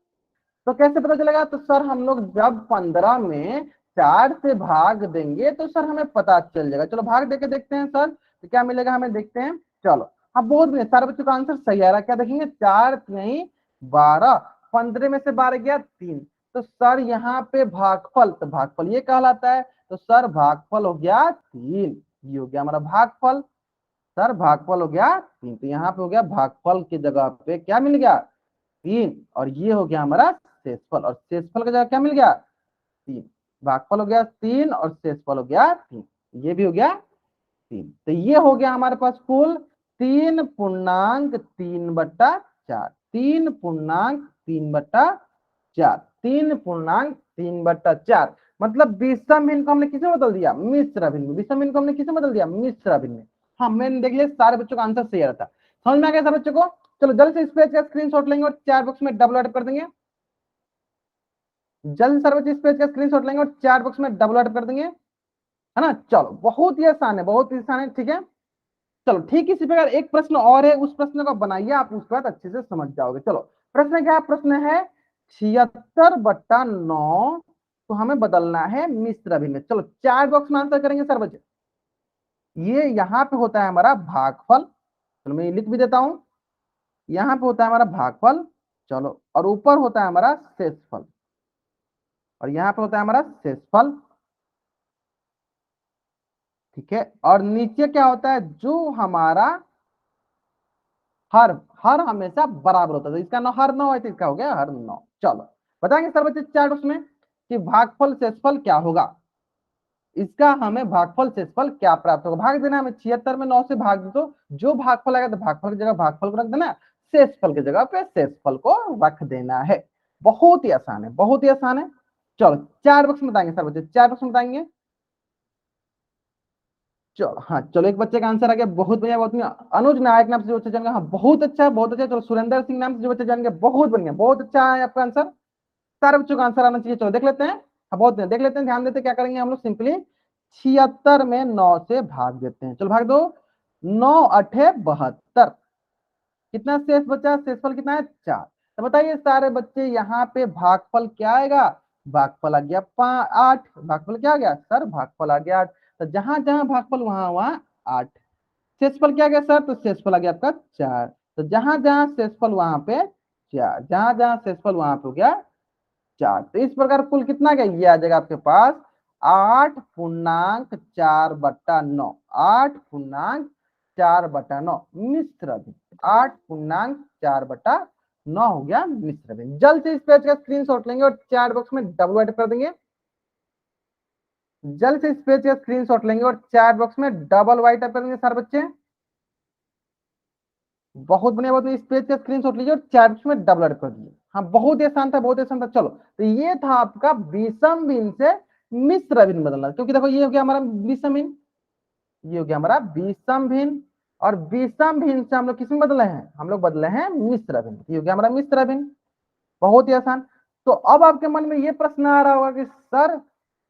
तो कैसे पता चलेगा, तो सर हम लोग जब 15 में 4 से भाग देंगे तो सर हमें पता चल जाएगा। चलो भाग देके देखते हैं सर, तो क्या मिलेगा हमें, देखते हैं। चलो हाँ बहुत बढ़िया, सारे बच्चों का आंसर सही आ रहा है। क्या देखेंगे, 4 नहीं 12, 15 में से 12 गया 3, तो सर यहाँ पे भागफल, तो भागफल ये कहलाता है। तो सर भागफल हो गया 3, ये हो गया हमारा भागफल। सर भागफल हो गया 3, तो यहाँ पे हो गया भागफल की जगह पे क्या मिल गया, 3, और ये हो गया हमारा शेषफल, और शेषफल की जगह क्या मिल गया, 3। भागफल हो गया 3 और शेषफल हो गया 3, ये भी हो गया 3। तो ये हो गया हमारे पास कुल 3.3/4, 3.3/4, 3.3/4। मतलब विषम भिन्न को हमने किसे बदल दिया, मिश्र भिन्न में। विषम भिन्न को हमने किसे बदल दिया, मिश्र भिन्न में। हाँ मैंने देख लिया, सारे बच्चों का आंसर सही आ रहा था। समझ में आ गया सारे बच्चों को। चलो जल्दी से इस पेज का स्क्रीनशॉट लेंगे और 4 बॉक्स में डबल अटैप कर देंगे। जल्दी सर बच्चे इस पेज का स्क्रीनशॉट लेंगे और 4 बॉक्स में डबल अटैप कर देंगे, है ना। चलो बहुत ही आसान है, बहुत ही आसान है, ठीक है। चलो ठीक इसी प्रकार एक प्रश्न और है, उस प्रश्न को बनाइए, आप उसके बाद अच्छे से समझ जाओगे। चलो प्रश्न क्या है, प्रश्न है 76/9 तो हमें बदलना है मिश्र भिन्न में। चलो 4 बॉक्स में आंसर करेंगे सर बच्चे। ये यहाँ पे होता है हमारा भागफल, चलो मैं लिख भी देता हूं, यहाँ पे होता है हमारा भागफल, चलो, और ऊपर होता है हमारा शेषफल, और यहाँ पे होता है हमारा शेषफल, ठीक है। और नीचे क्या होता है, जो हमारा हर हर हमेशा बराबर होता है, तो इसका हर 9 है, तो इसका हो गया हर 9। चलो बताएंगे सर बच्चे 4 उसमें कि भागफल शेषफल क्या होगा। इसका हमें भागफल शेषफल क्या प्राप्त होगा, भाग देना हमें 76 में 9 से भाग दो, तो जो भागफल आएगा तो भागफल की जगह भागफल को रख देना, शेषफल की जगह पे शेषफल को रख देना है। बहुत ही आसान है, बहुत ही आसान है। चलो 4 बॉक्स में बताएंगे सर बच्चे, 4 बॉक्स में बताएंगे। चलो हाँ, चलो एक बच्चे का आंसर आ गया, बहुत बढ़िया बहुत बढ़िया। अनुज नायक नाम से जो बच्चे जान गए, हाँ बहुत अच्छा बहुत अच्छा। चलो सुरेंद्र सिंह नाम से जो बच्चे जान गए, बहुत बढ़िया बहुत अच्छा है आपका आंसर। सारे बच्चों का आंसर आना चाहिए। चलो देख लेते हैं, हाँ बहुत बढ़िया, देख लेते हैं, ध्यान देते क्या करेंगे हम लोग, सिंपली 76 में 9 से भाग देते हैं। चलो भाग दो, 9 8 72, कितना शेष बचा, शेषफल कितना है 4। तो बताइए सारे बच्चे यहाँ पे भागफल क्या आएगा, भागफल आ गया 8, भागफल क्या आ गया सर, भागफल आ गया 8। तो जहां जहां भागफल वहां वहां 8, शेषफल क्या गया सर? तो शेषफल आ गया आपका 4। तो जहां जहां शेषफल वहां पे 4, जहां जहां शेषफल वहां पे हो गया 4। तो इस प्रकार कुल कितना गया? ये आ जाएगा आपके पास 8.4/9। 8.4/9 मिश्र भिन्न। 8.4/9 हो गया मिश्र भिन्न। जल्द से इस पेज का स्क्रीनशॉट लेंगे और चैट बॉक्स में डब्ल्यू एड कर देंगे। जल्द से इस पेज का स्क्रीनशॉट लेंगे और चैट बॉक्स में डबल वाई टाइप कर देंगे सारे बच्चे। बहुत बढ़िया, बहुत बढ़िया। इस पेज का स्क्रीनशॉट लीजिए और चैट बॉक्स में डबल एड कर दीजिए। हाँ, बहुत ही आसान था, बहुत ही आसान था। चलो, तो ये था आपका विषम भिन्न से मिश्र भिन्न बदलना। क्योंकि देखो ये हो गया हमारा विषम भिन्न, ये हो गया हमारा विषम भिन्न, और विषम भिन्न से हम लोग किसमें बदले हैं? हम लोग बदले हैं मिश्र भिन्न। ये हो गया हमारा मिश्र भिन्न। बहुत ही आसान। तो अब आपके मन में ये प्रश्न आ रहा होगा कि सर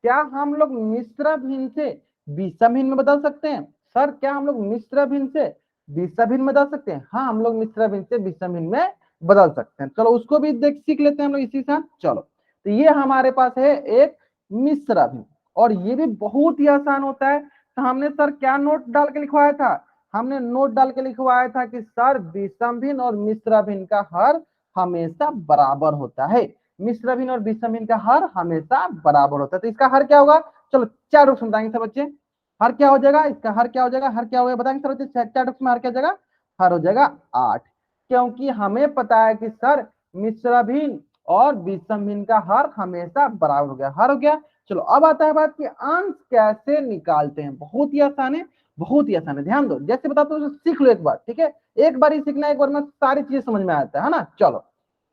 क्या हम लोग मिश्र भिन्न से विषम भिन्न में बदल सकते हैं? सर क्या हम लोग मिश्र भिन्न से विषम भिन्न में बदल सकते हैं? हाँ, हम लोग मिश्र भिन्न से विषम भिन्न में बदल सकते हैं। चलो उसको भी देख सीख लेते हैं हम लोग इसी साथ। चलो, तो ये हमारे पास है एक मिश्र भिन्न, और ये भी बहुत ही आसान होता है। तो हमने सर क्या नोट डाल के लिखवाया था? हमने नोट डाल के लिखवाया था कि सर विषम भिन्न और मिश्र भिन्न का हर हमेशा बराबर होता है। मिश्र भिन्न और विषम भिन्न का हर हमेशा बराबर होता है। तो इसका हर क्या होगा? चलो चार ऑप्शन बताएंगे सब बच्चे। हर क्या हो जाएगा? इसका हर क्या हो जाएगा? हर क्या होगा बताएंगे सब बच्चे। चार ऑप्शन में हर क्या हो जाएगा? हर हो जाएगा 8। क्योंकि हमें पता है कि सर मिश्र भिन्न और विषम भिन्न का हर हमेशा बराबर हो गया, हर हो गया। चलो अब आता है बात कि अंश कैसे निकालते हैं। बहुत ही आसान है, बहुत ही आसान है। ध्यान दो, जैसे बताता हूँ सीख लो एक बार, ठीक है? एक बार ही सीखना, एक बार में सारी चीजें समझ में आता है ना। चलो,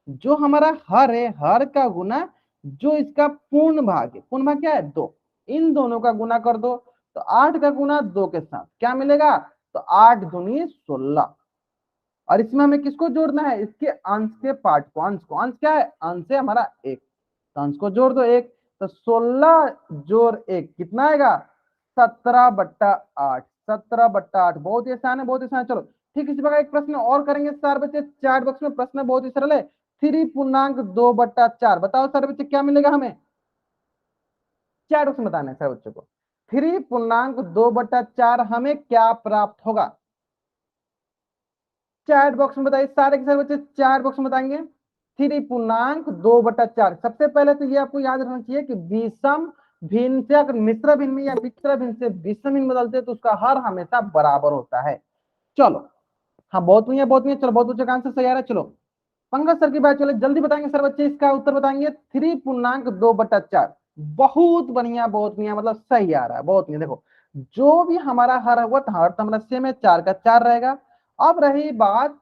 जो हमारा हर है, हर का गुना जो इसका पूर्ण भाग है, पूर्ण भाग क्या है? 2, इन दोनों का गुना कर दो। तो 8 का गुना 2 के साथ क्या मिलेगा? तो 8 दूनी 16। और इसमें हमें किसको जोड़ना है? इसके अंश के पार्ट को। अंश को, अंश क्या है? अंश है हमारा 1, तो अंश को जोड़ दो 1। तो 16 जोड़ 1 कितना आएगा? 17/8। 17/8। बहुत ही आसान है, बहुत ही आसान है। चलो ठीक, इसी प्रकार एक प्रश्न और करेंगे सर बच्चे। चैट बॉक्स में प्रश्न बहुत ही सरल है। 3.2/4 बताओ सर बच्चे क्या मिलेगा हमें? चैट बॉक्स में बताना है सर बच्चों को। 3.2/4 हमें क्या प्राप्त होगा? चैट बॉक्स में बताइए सारे के सारे बच्चे, चैट बॉक्स में बताएंगे। 3.2/4। सबसे पहले तो ये आपको याद रखना चाहिए कि विषम भिन्न से अगर मिश्र भिन्न में या मिश्र भिन्न से विषम भिन्न बदलते हैं तो उसका हर हमेशा बराबर होता है। चलो, हाँ बहुत बढ़िया, बहुत बढ़िया। चलो बहुत बच्चों का आंसर सही आ रहा है। चलो पंकज सर की बात, चले जल्दी बताएंगे सर बच्चे, इसका उत्तर बताएंगे। 3.2/4। बहुत बढ़िया, बहुत बढ़िया, मतलब सही आ रहा है, बहुत बढ़िया। देखो जो भी हमारा हर होगा तो हर तो हमारा सेम है, 4 का 4 रहेगा। अब रही बात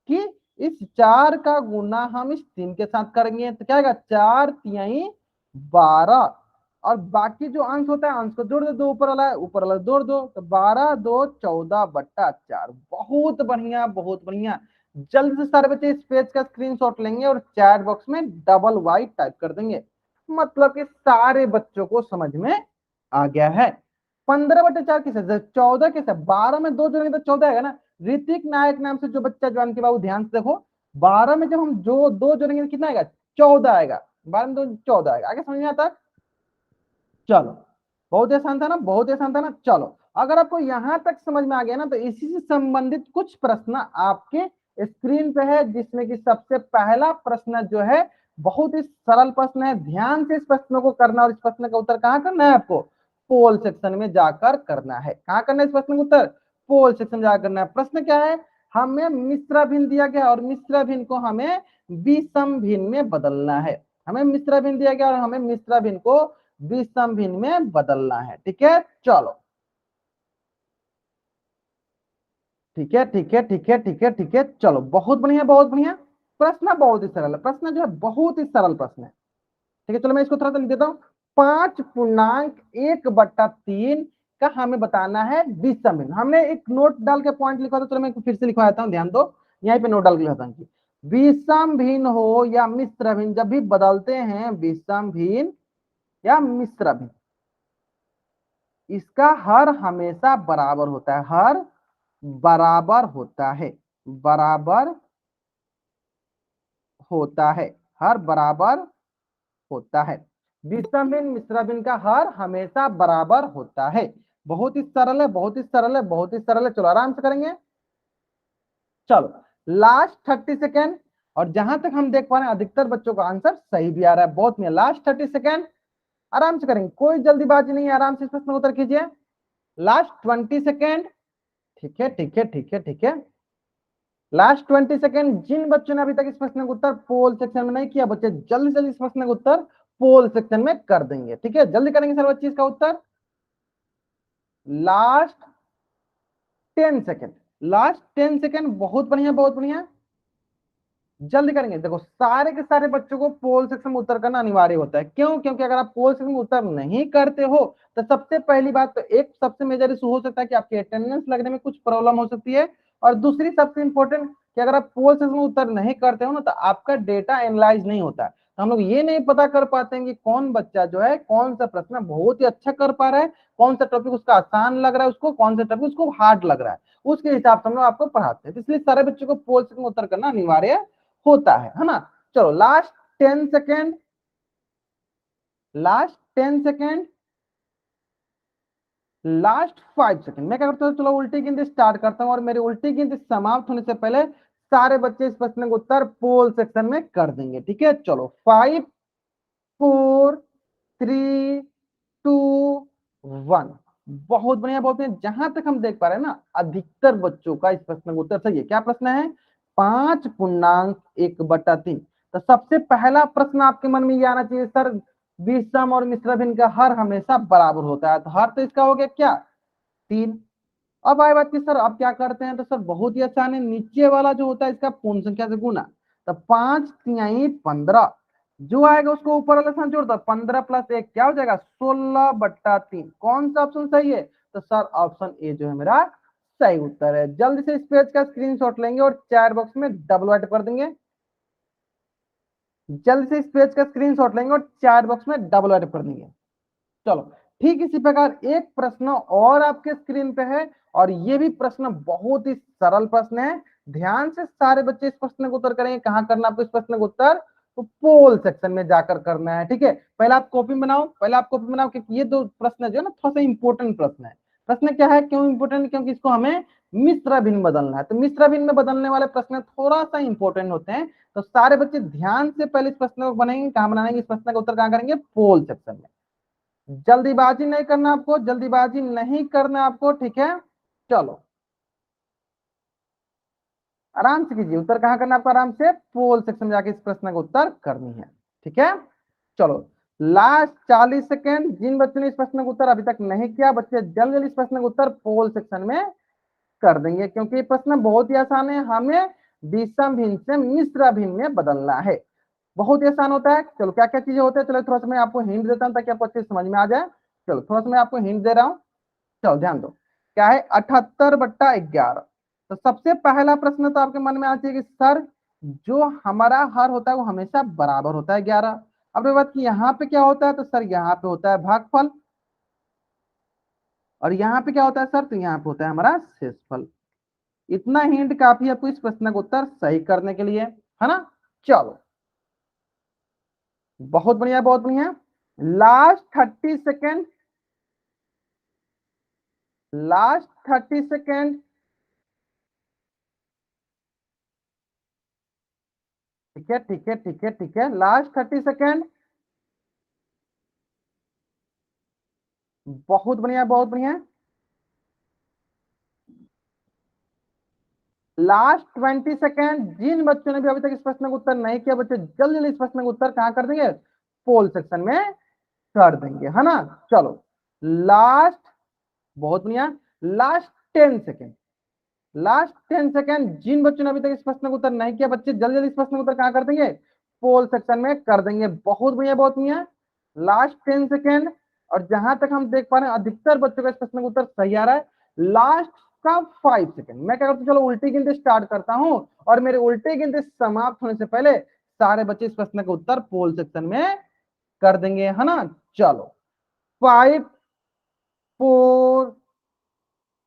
कि इस 4 का गुना हम इस 3 के साथ करेंगे तो क्या आएगा? 4 तिहाई 12। और बाकी जो अंश होता है अंश को जोड़ दो, दो ऊपर वाला है, ऊपर वाला जोड़ दो, तो 12 2 14/4। बहुत बढ़िया, बहुत बढ़िया। जल्द से सारे बच्चे इस पेज का स्क्रीनशॉट लेंगे और चैट बॉक्स में डबल वाई टाइप कर देंगे। मतलब कि सारे बच्चों को समझ में आ गया है। 15/4 किसे? 14 किसे? 12 में 2 जोड़ेंगे तो 14 आएगा ना। ऋतिक नायक नाम से जो बच्चा ज्वाइन किया बाबू ध्यान से देखो, 12 में जब हम जो 2 जोड़ेंगे तो कितना आएगा? 14 आएगा। 12 में 2 14 आएगा। आगे समझ में आता है? चलो, बहुत आसान था ना, बहुत आसान था ना। चलो, अगर आपको यहां तक समझ में आ गया ना, तो इसी से संबंधित कुछ प्रश्न आपके स्क्रीन पे है, जिसमें कि सबसे पहला प्रश्न जो है बहुत ही सरल प्रश्न है। ध्यान से इस प्रश्न को करना, और इस प्रश्न का उत्तर कहाँ करना है आपको? पोल सेक्शन में जाकर करना है। कहाँ करना है इस प्रश्न का उत्तर? पोल सेक्शन में जाकर करना है। प्रश्न क्या है? हमें मिश्र भिन्न दिया गया और मिश्र भिन्न को हमें विषम भिन्न में बदलना है। हमें मिश्र भिन्न दिया गया और हमें मिश्र भिन्न को विषम भिन्न में बदलना है। ठीक है, चलो ठीक है, ठीक है, ठीक है, ठीक है, ठीक है। चलो बहुत बढ़िया, बहुत बढ़िया। प्रश्न बहुत ही सरल है, प्रश्न जो है बहुत ही सरल प्रश्न है। ठीक है, चलो मैं इसको थोड़ा सा लिख देता हूँ। 5.1/3 का हमें बताना है विषम भिन्न। हमने एक नोट डाल के पॉइंट लिखा था, चलो मैं फिर से लिखवा देता हूँ, ध्यान दो। यहीं पे नोट डाल के लिखा था। विषम भिन्न हो या मिश्र भिन्न, जब भी बदलते हैं विषम भिन्न या मिश्र भिन्न, इसका हर हमेशा बराबर होता है। हर बराबर होता है, बराबर होता है, हर बराबर होता है। विषम भिन्न मिश्र भिन्न का हर हमेशा बराबर होता है। बहुत ही सरल है, बहुत ही सरल है, बहुत ही सरल है। चलो आराम से करेंगे। चलो लास्ट 30 सेकेंड, और जहां तक हम देख पा रहे हैं अधिकतर बच्चों का आंसर सही भी आ रहा है, बहुत में। लास्ट 30 सेकेंड, आराम से करेंगे, कोई जल्दीबाजी नहीं है, आराम से इस प्रश्न का उत्तर कीजिए। Last 20 second. ठीक है, ठीक है, ठीक है, ठीक है। Last 20 second. जिन बच्चों ने अभी तक इस प्रश्न का उत्तर पोल सेक्शन में नहीं किया, बच्चे जल्दी जल्दी इस प्रश्न का उत्तर पोल सेक्शन में कर देंगे। ठीक है, जल्दी करेंगे सर बच्चे इसका उत्तर। लास्ट 10 सेकेंड, लास्ट 10 सेकेंड, बहुत बढ़िया, बहुत बढ़िया, जल्दी करेंगे। देखो सारे के सारे बच्चों को पोल सेक्शन में उत्तर करना अनिवार्य होता है। क्यों? क्योंकि अगर आप पोल सेक्शन में उत्तर नहीं करते हो तो सबसे पहली बात तो एक सबसे मेजर इशू हो सकता है कि आपकी अटेंडेंस लगने में कुछ प्रॉब्लम हो सकती है, और दूसरी सबसे इंपॉर्टेंट कि अगर आप पोल सेक्शन में उत्तर नहीं करते हो ना तो आपका डेटा एनालाइज नहीं होता है। तो हम लोग ये नहीं पता कर पाते हैं कि कौन बच्चा जो है कौन सा प्रश्न बहुत ही अच्छा कर पा रहा है, कौन सा टॉपिक उसका आसान लग रहा है उसको, कौन सा टॉपिक उसको हार्ड लग रहा है, उसके हिसाब से हम लोग आपको पढ़ाते हैं। तो इसलिए सारे बच्चों को पोल सेक्शन में उत्तर करना अनिवार्य होता है ना। चलो last 10 second, last 10 second, last 5 second. मैं क्या करता हूँ, चलो उल्टी गिनती स्टार्ट करता हूँ, और मेरी उल्टी गिनती समाप्त होने से पहले सारे बच्चे इस प्रश्न का उत्तर पोल सेक्शन में कर देंगे। ठीक है, चलो 5 4 3 2 1। बहुत बढ़िया, बहुत बढ़िया। जहां तक हम देख पा रहे हैं ना अधिकतर बच्चों का इस प्रश्न का उत्तर सही है। क्या प्रश्न है? 5.1/3। तो सबसे पहला प्रश्न आपके मन में ये आना चाहिए, सर विषम और मिश्र भिन्न का हर हमेशा बराबर होता है, तो हर तो इसका हो गया क्या? 3। अब आए बात की सर अब क्या करते हैं, तो सर बहुत ही आसान है, नीचे वाला जो होता है इसका पूर्ण संख्या से गुना। तो 5×3 = 15, जो आएगा उसको ऊपर वाला स्थान जोड़ दो, 15 + 1 क्या हो जाएगा? 16/3। कौन सा ऑप्शन सही है? तो सर ऑप्शन ए जो है मेरा सही उत्तर है। जल्दी से इस पेज का स्क्रीनशॉट लेंगे और चैट बॉक्स में डबल टाइप कर देंगे। जल्दी से इस पेज का स्क्रीनशॉट लेंगे और चैट बॉक्स में डबल टाइप कर देंगे। चलो ठीक इसी प्रकार एक प्रश्न और आपके स्क्रीन पे है, और ये भी प्रश्न बहुत ही सरल प्रश्न है। ध्यान से सारे बच्चे इस प्रश्न को उत्तर करेंगे। कहां करना आपको इस प्रश्न को उत्तर? तो पोल सेक्शन में जाकर करना है। ठीक है, पहले आप कॉपी बनाओ, पहले आप कॉपी बनाओ, क्योंकि ये दो प्रश्न जो है ना थोड़ा सा इंपॉर्टेंट प्रश्न है। प्रश्न क्या है, क्यों इंपॉर्टेंट? क्योंकि इसको हमें मिश्र भिन्न बदलना है। तो मिश्र भिन्न में बदलने वाले प्रश्न थोड़ा सा इंपॉर्टेंट होते हैं। तो सारे बच्चे ध्यान से पहले इस प्रश्न को बनाएंगे। कहां बनाएंगे इस प्रश्न का उत्तर? कहां करेंगे? पोल सेक्शन में। जल्दीबाजी नहीं करना आपको, जल्दीबाजी नहीं करना आपको। ठीक है, चलो आराम से कीजिए। उत्तर कहां करना आपको? आराम से पोल सेक्शन में जाके इस प्रश्न का उत्तर करनी है। ठीक है, चलो लास्ट 40 सेकेंड। जिन बच्चों ने इस प्रश्न का उत्तर अभी तक नहीं किया, बच्चे जल्द जल्द इस प्रश्न का उत्तर पोल सेक्शन में कर देंगे, क्योंकि ये प्रश्न बहुत ही आसान है। हमें विषम भिन्न से मिश्र भिन्न में बदलना है। बहुत ही आसान होता है। चलो क्या क्या चीजें होते हैं, चलो थोड़ा सा मैं आपको हिंट देता हूँ ताकि आपको अच्छे से समझ में आ जाए। चलो थोड़ा सा मैं आपको हिंट दे रहा हूँ, चलो ध्यान दो। क्या है? 78/11। तो सबसे पहला प्रश्न तो आपके मन में आना चाहिए कि सर जो हमारा हर होता है वो हमेशा बराबर होता है 11। अब ये बात कि यहाँ पे क्या होता है, तो सर यहाँ पे होता है भागफल, और यहाँ पे क्या होता है सर? तो यहाँ पे होता है हमारा शेषफल। इतना हिंट काफी है आपको इस प्रश्न का उत्तर सही करने के लिए, है ना। चलो बहुत बढ़िया, बहुत बढ़िया। Last 30 second, last 30 second. ठीक है, ठीक है, ठीक है, ठीक है, लास्ट 30 सेकेंड। बहुत बढ़िया, बहुत बढ़िया। Last 20 second. जिन बच्चों ने भी अभी तक इस प्रश्न का उत्तर नहीं किया, बच्चे जल्दी जल्दी इस प्रश्न का उत्तर कहां कर देंगे? पोल सेक्शन में कर देंगे, है ना। चलो लास्ट, बहुत बढ़िया, लास्ट 10 सेकेंड, लास्ट 10 सेकेंड। जिन बच्चों ने अभी तक इस प्रश्न का उत्तर नहीं किया, बच्चे जल्दी जल्दी इस प्रश्न का उत्तर कहां कर देंगे? पोल सेक्शन में कर देंगे। बहुत बढ़िया, बहुत बढ़िया। लास्ट 10 सेकेंड, और जहां तक हम देख पा रहे हैं अधिकतर बच्चों का इस प्रश्न का उत्तर सही आ रहा है। लास्ट का 5 सेकेंड। मैं क्या करता हूँ, चलो उल्टी गिनती स्टार्ट करता हूं, और मेरे उल्टी गिनती समाप्त होने से पहले सारे बच्चे इस प्रश्न का उत्तर पोल सेक्शन में कर देंगे, है ना। चलो 5 4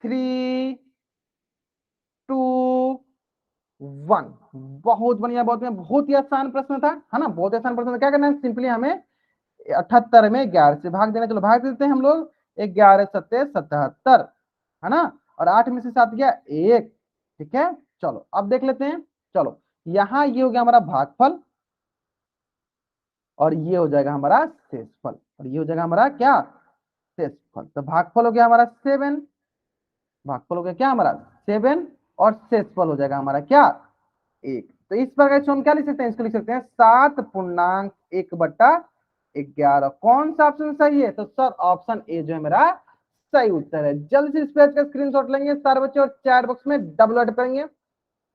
3 2 1। बहुत बढ़िया, बहुत बढ़िया। बहुत ही आसान प्रश्न था, है ना, बहुत ही आसान प्रश्न था। क्या करना है, सिंपली हमें 78 में 11 से भाग देना। चलो भाग देते हैं हम लोग। 11 सत्ते 77, है ना। और 8 में से 7 गया 1, ठीक है। चलो अब देख लेते हैं। चलो यहाँ ये हो गया हमारा भागफल, और ये हो जाएगा हमारा शेषफल, और ये हो जाएगा हमारा क्या, शेषफल। तो भागफल हो गया हमारा 7, भागफल हो गया क्या हमारा 7, और शेषफल हो जाएगा हमारा क्या 1। तो इस प्रकार से हम क्या लिख सकते हैं, इसको लिख सकते हैं 7.1/11। कौन सा ऑप्शन सही है, तो सर ऑप्शन ए जो है मेरा सही उत्तर है। जल्द से इस पेज का स्क्रीनशॉट लेंगे सारे बच्चे और चैट बॉक्स में डबल एड करेंगे।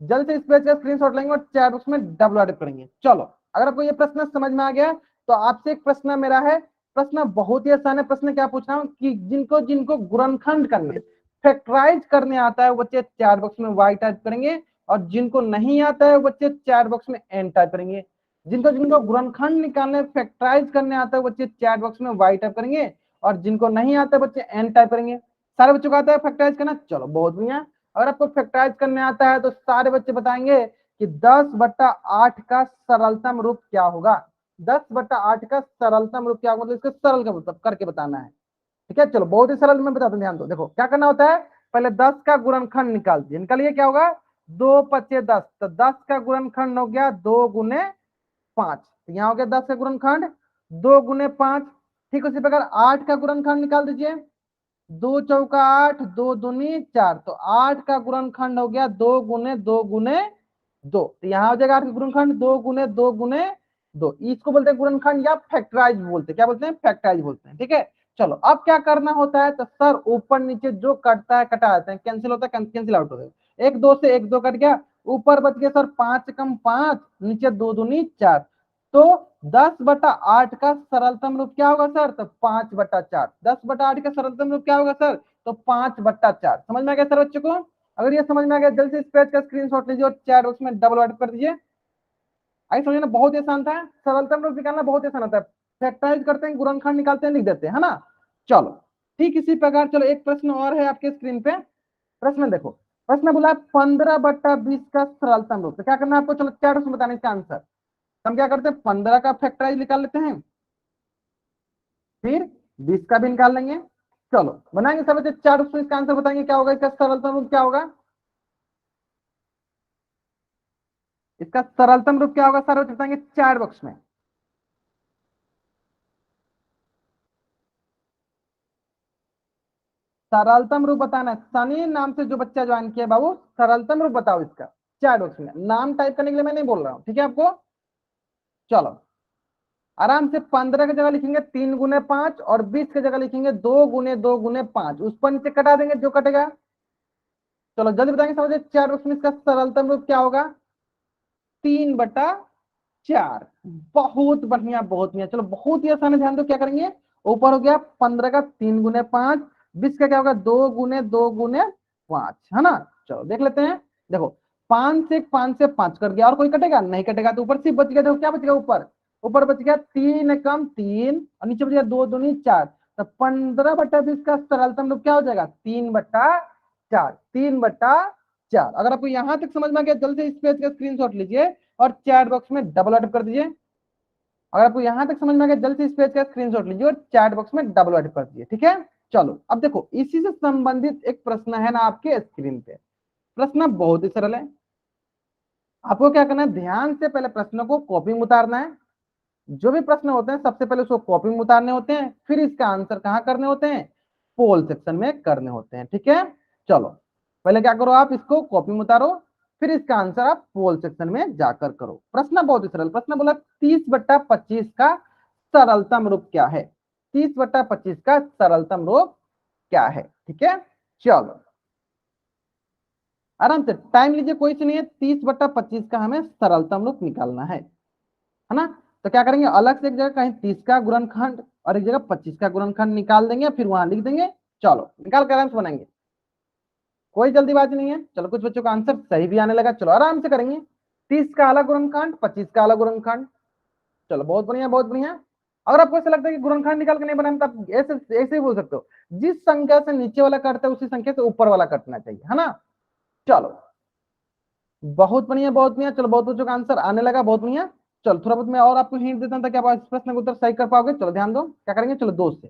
जल्द से इस पेज का स्क्रीनशॉट लेंगे और चैट बॉक्स में डबल एड करेंगे। चलो अगर आपको ये प्रश्न समझ में आ गया तो आपसे एक प्रश्न मेरा है। प्रश्न बहुत ही आसान है। प्रश्न क्या पूछ रहा हूँ कि जिनको जिनको गुणनखंड करने, फैक्टराइज करने आता है वो बच्चे चैट बॉक्स में वाई टाइप करेंगे, और जिनको नहीं आता है वो बच्चे चैट बॉक्स में एन टाइप करेंगे। जिनको जिनको गुणनखंड निकालने, फैक्टराइज करने आता है बच्चे चैट बॉक्स में वाई टाइप करेंगे, और जिनको नहीं आता है बच्चे एन टाइप करेंगे। सारे बच्चों को आता है फैक्टराइज करना, चलो बहुत बढ़िया। अगर आपको फैक्टराइज करने आता है तो सारे बच्चे बताएंगे कि 10/8 का सरलतम रूप क्या होगा। 10/8 का सरलतम रूप क्या होगा, मतलब इसको सरल का मतलब करके बताना है, ठीक है। चलो बहुत ही सरल मैं बताता हूँ, ध्यान दो। देखो क्या करना होता है, पहले 10 का गुणनखंड निकाल दिए, निकालिए क्या होगा 2×5 = 10। तो 10 का गुणनखंड हो गया 2×5, तो यहाँ हो गया 10 का गुणनखंड 2×5। ठीक उसी प्रकार 8 का गुणनखंड निकाल दीजिए, 2×4 = 8, 2×2 = 4। तो 8 का गुणनखंड हो गया 2×2 × 2। तो यहाँ हो जाएगा 8 का गुणनखंड 2×2 × 2। इसको बोलते हैं गुणनखंड या फैक्टराइज बोलते हैं। क्या बोलते हैं, फैक्टराइज बोलते हैं, ठीक है। चलो अब क्या करना होता है, तो सर ऊपर नीचे जो कटता है कटा जाता है, कैंसिल होता है कैंसिल आउट होता है। 1 2 से 1 2 कट गया, ऊपर बच गया सर 5 × 5, नीचे 2×2 = 4। तो 10/8 का सरलतम रूप क्या होगा सर, तो 5/4। 10/8 का सरलतम रूप क्या होगा सर, तो 5/4। समझ में आ गया सर बच्चों को। अगर ये समझ में आ गया जल्दी से इस पेज का स्क्रीनशॉट लीजिए और चैट बॉक्स में डबल ऐड कर दीजिए। आई समझना बहुत ही आसान था, सरलतम रूप निकालना बहुत ही आसान होता है। फैक्टराइज करते हैं, गुणनखंड निकालते हैं, लिख देते हैं, है ना। चलो ठीक इसी प्रकार चलो एक प्रश्न और है आपके स्क्रीन पे। प्रश्न देखो, प्रश्न बोला 15/20 का सरलतम रूप। तो क्या करना है आपको, चलो चैट बॉक्स में बताने इसका आंसर। हम क्या करते हैं 15 का फैक्टराइज निकाल लेते हैं, फिर 20 का भी निकाल लेंगे। चलो बनाएंगे सब बच्चे चार, उसमें इसका आंसर बताएंगे क्या होगा, इसका सरलतम रूप क्या होगा, इसका सरलतम रूप क्या होगा सारे बच्चे बताएंगे चैट बॉक्स में। सरलतम रूप बताना है। सनी नाम से जो बच्चा ज्वाइन किया बाबू, सरलतम रूप बताओ इसका चैट बॉक्स में। नाम टाइप करने के लिए मैं नहीं बोल रहा हूं, ठीक है आपको। चलो आराम से 15 की जगह लिखेंगे 3×5, और 20 की जगह लिखेंगे 2×2 × 5। उस पर नीचे कटा देंगे जो कटेगा। चलो जल्दी बताएंगे समझे चैट बॉक्स में इसका सरलतम रूप क्या होगा, 3/4। बहुत बढ़िया बहुत बढ़िया। चलो बहुत ही आसान है, ध्यान दो क्या करेंगे। ऊपर हो गया 15 का 3×5, 20 का क्या होगा 2×2 × 5, है ना। चलो देख लेते हैं। देखो 5 से 5 कर गया, और कोई कटेगा नहीं कटेगा, तो ऊपर सिर्फ बच गया। देखो क्या बच गया, ऊपर ऊपर बच गया 3 × 3, और नीचे बच गया 2×2 = 4। तो 15/20 का सरलतम रूप क्या हो जाएगा, 3/4। 3/4। अगर आपको यहां तक समझ में आ गया जल्दी से इस पेज का स्क्रीनशॉट लीजिए और चैट बॉक्स में डबल ऐड कर दीजिए। अगर आपको यहां तक समझ में आ गया जल्दी से इस पेज का स्क्रीनशॉट लीजिए और चैट बॉक्स में डबल ऐड कर दीजिए, ठीक है। चलो अब देखो इसी से संबंधित एक प्रश्न है ना आपके स्क्रीन पे। प्रश्न बहुत ही सरल है। आपको क्या करना है, ध्यान से पहले प्रश्न को कॉपी में उतारना है। जो भी प्रश्न होते हैं सबसे पहले उसको कॉपी में उतारने होते हैं, फिर इसका आंसर कहाँ करने होते हैं, पोल सेक्शन में करने होते हैं, ठीक है। चलो पहले क्या करो, आप इसको कॉपी में उतारो, फिर इसका आंसर आप पोल सेक्शन में जाकर करो। प्रश्न बहुत ही सरल। प्रश्न बोला 30/25 का सरलतम रूप क्या है। 30/25 का सरलतम रूप क्या है, ठीक है। चलो आराम से टाइम लीजिए, कोई से नहीं है। 30/25 का हमें सरलतम रूप निकालना है ना। तो क्या करेंगे, अलग से एक जगह कहीं 30 का गुणनखंड और एक जगह 25 का गुणनखंड निकाल देंगे, फिर वहां लिख देंगे। चलो निकाल कर आराम से बनाएंगे, कोई जल्दीबाजी नहीं है। चलो कुछ बच्चों का आंसर सही भी आने लगा, चलो आराम से करेंगे। 30 का अलग गुणनखंड, 25 का अलग गुणनखंड। चलो बहुत बढ़िया बहुत बढ़िया। अगर आपको ऐसा लगता है कि गुणनखंड निकाल के नहीं बनाना, तो आप ऐसे ऐसे ही बोल सकते हो, जिस संख्या से नीचे वाला कटता है उसी संख्या से ऊपर वाला कटना चाहिए, है ना। चलो बहुत बढ़िया बहुत बढ़िया। चलो बहुत बच्चों का आंसर आने लगा, बहुत बढ़िया। चलो थोड़ा बहुत मैं और आपको हिंट देता हूं ताकि आप इस प्रश्न का उत्तर सही कर पाओगे। चलो ध्यान दो क्या करेंगे, चलो 2 से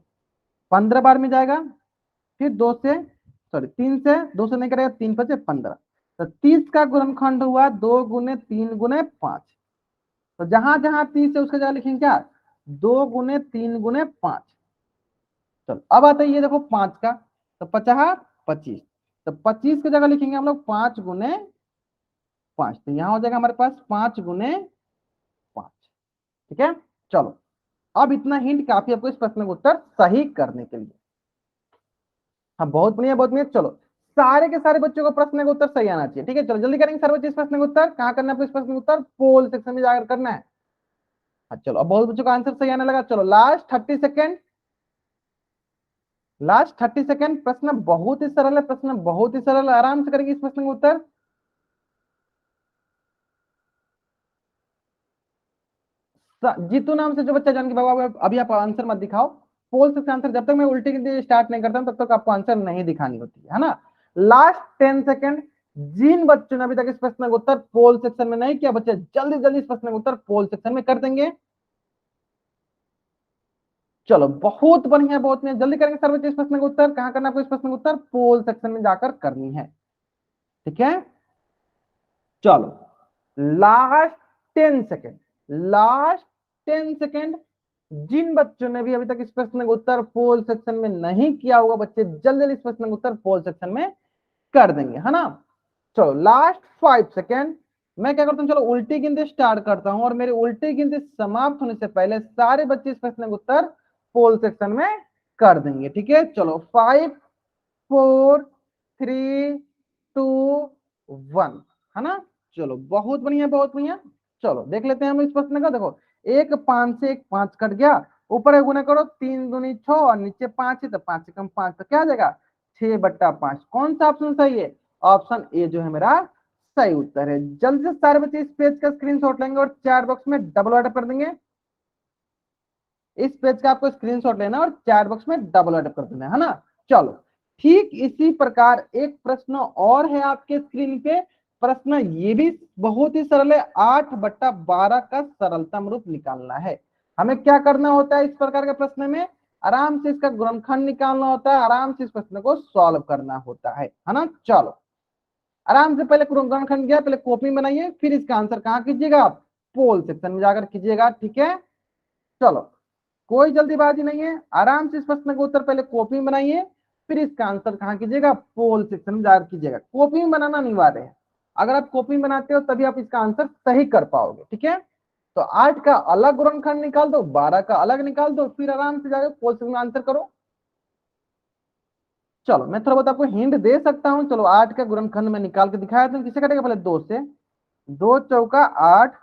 15 बार में जाएगा, फिर 3 से 2 से नहीं करेगा, 3 5 15, तो 30 का गुणनखंड हुआ 2 गुने 3 गुने 5। तो जहां जहां 30 है उसका जगह लिखेंगे क्या, 2 गुने 3 गुने 5। चलो अब आता है ये देखो 5 का, तो 50 25, तो 25 की जगह लिखेंगे हम लोग 5 गुने 5, तो यहां हो जाएगा हमारे पास 5 गुने 5। ठीक है, चलो अब इतना हिंट काफी आपको इस प्रश्न का उत्तर सही करने के लिए। हाँ बहुत बढ़िया बहुत बढ़िया। चलो सारे के सारे बच्चों को प्रश्न का उत्तर सही आना चाहिए। ठीक है, चलो जल्दी करेंगे सारे बच्चे इस प्रश्न का उत्तर। कहाँ करना है आपको इस प्रश्न का उत्तर, पोल सेक्शन में जाकर करना है। हाँ चलो, अब बहुत बच्चों का आंसर सही आने लगा। चलो लास्ट 30 सेकेंड, लास्ट 30 सेकेंड। प्रश्न बहुत ही सरल है, प्रश्न बहुत ही सरल है, आराम से करेंगे इस प्रश्न का उत्तर। जीतू नाम से जो बच्चा जान के बाबा अभी आप आंसर मत दिखाओ, पोल से आंसर जब तक मैं उल्टी की स्टार्ट नहीं करता हूं तब तक आपको आंसर नहीं दिखानी होती है ना। Last 10 second. जिन बच्चों ने अभी तक इस प्रश्न का उत्तर पोल सेक्शन में नहीं किया, बच्चे जल्दी जल्दी इस प्रश्न का उत्तर पोल सेक्शन में कर देंगे। चलो बहुत बढ़िया बहुत बढ़िया, जल्दी करेंगे सर बच्चे इस प्रश्न का उत्तर। कहां करना आपको इस प्रश्न का उत्तर, पोल सेक्शन में जाकर करनी है। ठीक है, चलो लास्ट 10 सेकेंड, लास्ट 10 सेकेंड। जिन बच्चों ने भी अभी तक इस प्रश्न का उत्तर पोल सेक्शन में नहीं किया होगा, बच्चे जल्दी जल्दी इस प्रश्न का उत्तर पोल सेक्शन में कर देंगे, है ना। चलो लास्ट 5 सेकेंड। मैं क्या करता हूँ, चलो उल्टी गिनती स्टार्ट करता हूं, और मेरी उल्टी गिनती समाप्त होने से पहले सारे बच्चे इस प्रश्न का उत्तर पोल सेक्शन में कर देंगे। ठीक है, चलो 5 4 3 2 1, है ना। चलो बहुत बढ़िया बहुत बढ़िया। चलो देख लेते हैं हम इस प्रश्न का। देखो एक 5 से एक 5 कट गया, ऊपर एक गुना करो, 3 दूनी 6 और नीचे 5 है, तो 5 से कम 5, तो क्या आ जाएगा 6/5। कौन सा ऑप्शन सही है, ऑप्शन ए जो है मेरा सही उत्तर है। जल्दी से सारे बच्चे इस पेज का स्क्रीनशॉट लेंगे और चैट बॉक्स में डबल अटैप कर देंगे। इस पेज का आपको स्क्रीनशॉट लेना और चैट बॉक्स में डबल अटैप कर देना है ना। चलो ठीक इसी प्रकार एक प्रश्न और है आपके स्क्रीन पे। प्रश्न ये भी बहुत ही सरल है, 8/12 का सरलतम रूप निकालना है। हमें क्या करना होता है इस प्रकार के प्रश्न में, आराम से इसका गुणनखंड निकालना होता है, आराम से इस प्रश्न को सॉल्व करना होता है ना। चलो आराम से पहले गुणनखंड किया, पहले कॉपी बनाइए, फिर इसका आंसर कहाँ कीजिएगा आप, पोल सेक्शन में जाकर कीजिएगा। ठीक है, चलो कोई जल्दीबाजी नहीं है, आराम से इस प्रश्न का उत्तर पहले कॉपी में बनाइए, फिर इसका आंसर कहाँ कीजिएगा, पोल सेक्शन में जाकर कीजिएगा। कॉपी में बनाना अनिवार्य है, अगर आप कॉपी में बनाते हो तभी आप इसका आंसर सही कर पाओगे। ठीक है, तो 8 का अलग गुणनखंड निकाल दो, 12 का अलग निकाल दो, फिर आराम से जाकर पोल सेक्शन में आंसर करो। चलो मैं थोड़ा बहुत आपको हिंट दे सकता हूं। चलो 8 का गुणनखंड में निकाल के दिखाया था, किसे कटेगा पहले 2 से, 2 चौका 8,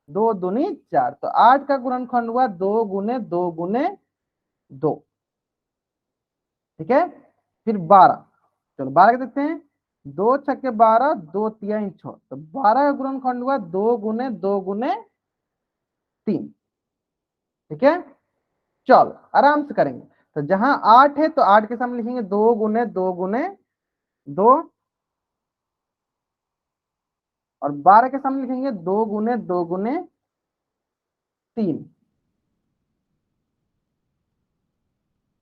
2 दूनी 4, तो 8 का गुणनखंड हुआ 2 गुने 2 गुने 2। ठीक है, फिर 12, चलो 12 के देखते हैं, 2 छक्के 12, 2 तिहाई 6, तो 12 का गुणनखंड हुआ 2 गुने 2 गुने 3। ठीक है, चलो आराम से करेंगे। तो जहां 8 है तो 8 के सामने लिखेंगे 2 गुने 2 गुने 2, और 12 के सामने लिखेंगे 2 गुने 2 गुने 3।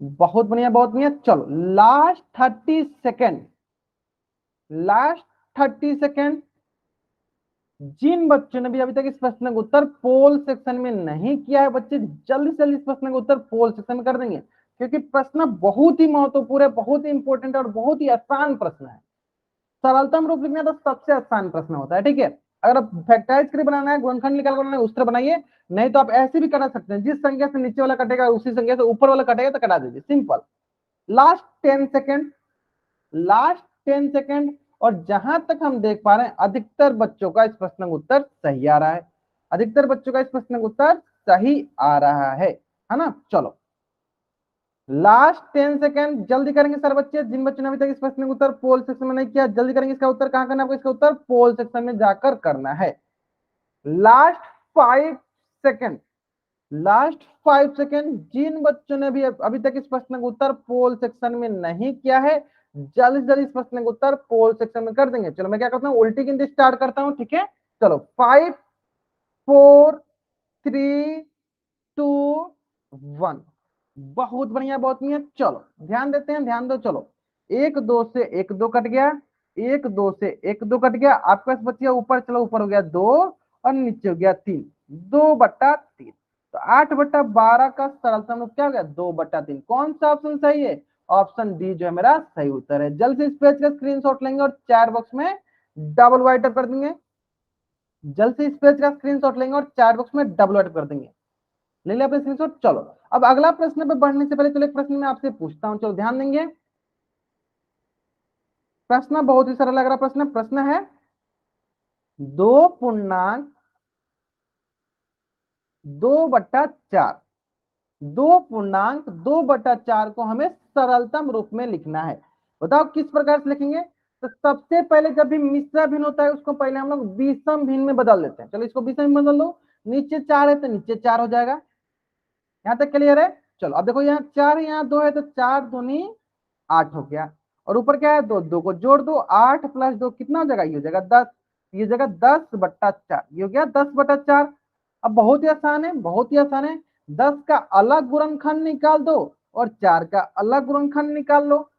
बहुत बढ़िया बहुत बढ़िया। चलो लास्ट 30 सेकेंड, लास्ट 30 सेकेंड। जिन बच्चों ने भी अभी तक इस प्रश्न का उत्तर पोल सेक्शन में नहीं किया है, बच्चे जल्दी से जल्दी इस प्रश्न का उत्तर पोल सेक्शन में कर देंगे, क्योंकि प्रश्न बहुत ही महत्वपूर्ण है, बहुत ही इंपॉर्टेंट है और बहुत ही आसान प्रश्न है। सरलतम रूप लिखना तो सबसे आसान प्रश्न होता है। ठीक है, अगर आप फैक्टराइज करके बनाना है, गुणनखंड निकाल बनाना है, उस तरह बनाइए, नहीं तो आप ऐसे भी करा सकते हैं, जिस संख्या से नीचे वाला कटेगा उसी संख्या से ऊपर वाला कटेगा तो कटा दीजिए, simple. Last 10 second, last 10 second. और जहां तक हम देख पा रहे हैं अधिकतर बच्चों का इस प्रश्न का उत्तर सही आ रहा है, अधिकतर बच्चों का इस प्रश्न का उत्तर सही आ रहा है ना। चलो लास्ट 10 सेकेंड, जल्दी करेंगे सर बच्चे। जिन बच्चों ने अभी तक इस प्रश्न का उत्तर पोल सेक्शन में नहीं किया, जल्दी करेंगे। इसका उत्तर कहां करना है आपको, इसका उत्तर पोल सेक्शन में जाकर करना है। Last 5 second, last 5 second. जिन बच्चों ने भी अभी तक इस प्रश्न का उत्तर पोल सेक्शन में नहीं किया है, जल्दी जल्दी इस प्रश्न का उत्तर पोल सेक्शन में कर देंगे। चलो मैं क्या करता हूँ, उल्टी गिनती स्टार्ट करता हूँ। ठीक है, चलो 5 4 3 2 1। बहुत बढ़िया, बहुत बढ़िया। चलो ध्यान देते हैं, ध्यान दो। चलो एक दो से एक दो कट गया, एक दो से एक दो कट गया, आपके पास बच गया ऊपर, चलो ऊपर हो गया दो और नीचे हो गया तीन, 2/3। तो 8/12 का सरलतम रूप क्या हो गया, 2/3। कौन सा ऑप्शन सही है, ऑप्शन डी जो है मेरा सही उत्तर है। जल्द से इस पेज का स्क्रीनशॉट लेंगे और चैट बॉक्स में डबल वाइट कर देंगे। जल्द से इस पेज का स्क्रीनशॉट लेंगे और चैट बॉक्स में डबल वाइट कर देंगे। ले लिया आपने स्क्रीनशॉट। चलो अब अगला प्रश्न पे बढ़ने से पहले चलो एक प्रश्न मैं आपसे पूछता हूं, चलो ध्यान देंगे। प्रश्न बहुत ही सरल लग रहा प्रश्न। प्रश्न है 2.2/4, 2.2/4 को हमें सरलतम रूप में लिखना है। बताओ किस प्रकार से लिखेंगे। तो सबसे पहले जब भी मिश्रा भिन्न होता है उसको पहले हम लोग विषम भिन्न में बदल देते हैं। चलो इसको विषम में बदल दो, नीचे 4 है तो नीचे 4 हो जाएगा। यहां तक क्लियर है। चलो अब देखो यहाँ 4 है यहाँ 2 है तो 4 दूनी 8 हो गया, और ऊपर क्या है 2, 2 को जोड़ दो, 8 + 2 कितना हो जाएगा, ये हो जाएगा 10। ये जगह 10/4, ये हो गया 10/4। अब बहुत ही आसान है, बहुत ही आसान है। 10 का अलग गुणनखंड निकाल दो और 4 का अलग गुणनखंड निकाल लो।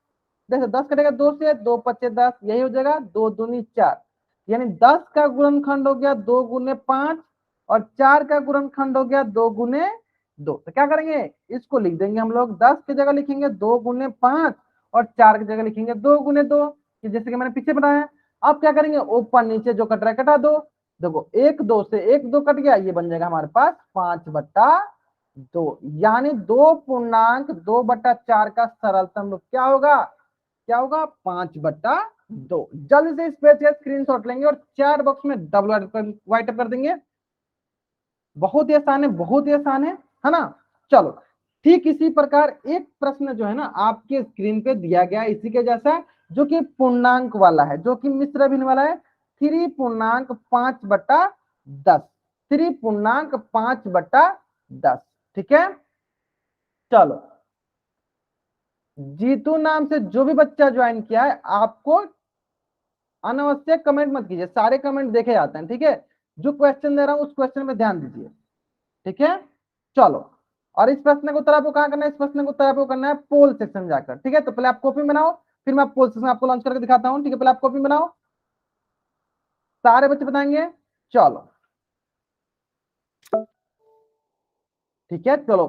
देखो 10 कटेगा 2 से, 2×5 = 10, यही हो जाएगा 2 दूनी 4। यानी 10 का गुणनखंड हो गया 2×5 और 4 का गुणनखंड हो गया 2×2। तो क्या करेंगे, इसको लिख देंगे हम लोग, 10 की जगह लिखेंगे 2×5 और 4 की जगह लिखेंगे 2×2, जैसे कि मैंने पीछे बनाया है। अब क्या करेंगे, ऊपर नीचे जो कट रहा है कटा दो। देखो 1 2 से 1 2 कट गया, ये बन जाएगा हमारे पास 5/2। यानी 2.2/4 का सरलतम रूप क्या होगा, क्या होगा, 5/2। जल्दी से इस पेज का स्क्रीनशॉट लेंगे और चैट बॉक्स में डबल वाइट अप कर देंगे। बहुत ही आसान है, बहुत ही आसान है ना। चलो ठीक इसी प्रकार एक प्रश्न जो है ना आपके स्क्रीन पे दिया गया इसी के जैसा, जो कि पूर्णांक वाला है, जो कि मिश्र भिन्न वाला है। 3.5/10, 3.5/10। ठीक है। चलो जीतू नाम से जो भी बच्चा ज्वाइन किया है, आपको अनावश्यक कमेंट मत कीजिए, सारे कमेंट देखे जाते हैं। ठीक है, जो क्वेश्चन दे रहा हूं उस क्वेश्चन में ध्यान दीजिए। ठीक है। चलो और इस प्रश्न को उत्तर आपको कहां करना है, इस प्रश्न को उत्तर आपको करना है पोल सेक्शन जाकर। ठीक है, तो पहले आप कॉपी बनाओ, फिर मैं पोल सेक्शन आपको लॉन्च करके दिखाता हूं। ठीक है, पहले आप कॉपी बनाओ, सारे बच्चे बताएंगे। चलो ठीक है, चलो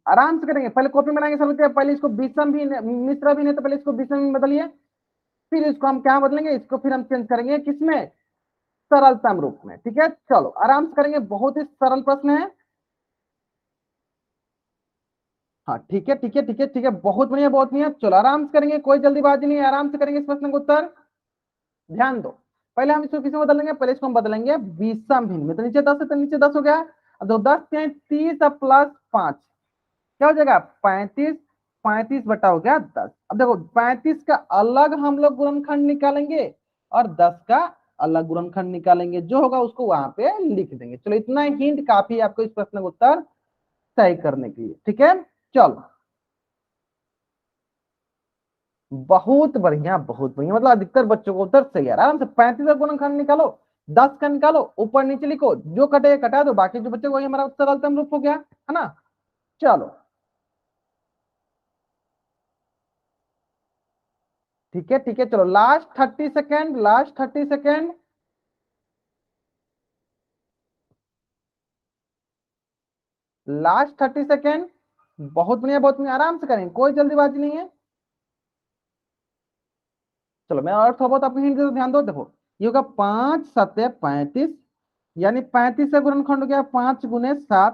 आराम से करेंगे। पहले कॉपी बनाएंगे सब बच्चे, पहले इसको विषम भी मिश्र भी नहीं, तो पहले इसको विषम में बदलिए, फिर इसको हम क्या बदलेंगे, इसको फिर हम चेंज करेंगे किसमें, सरलतम रूप में। ठीक है, चलो आराम से करेंगे, बहुत ही सरल प्रश्न है। हाँ ठीक है, ठीक है, ठीक है, ठीक है, बहुत बढ़िया, बहुत बढ़िया। चलो आराम से करेंगे, कोई जल्दीबाजी नहीं है, आराम से करेंगे इस प्रश्न का उत्तर। ध्यान दो, पहले हम इसको किसमें बदलेंगे, पहले इसको हम बदलेंगे विषम भिन्न में। तो नीचे 10 है तो नीचे 10 हो गया। अब तो 10 के 30 +5 क्या हो जाएगा, 35। 35 बटा हो गया 10। अब देखो 35 का अलग हम लोग गुणनखंड निकालेंगे और 10 का अलग गुणनखंड निकालेंगे, जो होगा उसको वहां पे लिख देंगे। चलो इतना हिंट काफी है आपको इस प्रश्न का उत्तर तय करने के लिए। ठीक है, चलो बहुत बढ़िया, बहुत बढ़िया, मतलब अधिकतर बच्चों को उत्तर सही है। आराम से 35 का गुणनखंड निकालो, 10 का निकालो, ऊपर नीचे लिखो, जो कटे कटा दो, बाकी जो बच्चे वही हमारा उत्तर अंतिम रूप हो गया, है ना। चलो ठीक है, ठीक है, चलो last 30 second, last 30 second, last 30 second. बहुत बढ़िया, बहुत बढ़िया, आराम से करेंगे, कोई जल्दीबाजी नहीं है। चलो मैं और थोड़ा बहुत आपको हिंट दे दूं, ध्यान दो। देखो ये होगा 5×7 = 35, यानी 35 का गुणनखंड हो गया 5×7।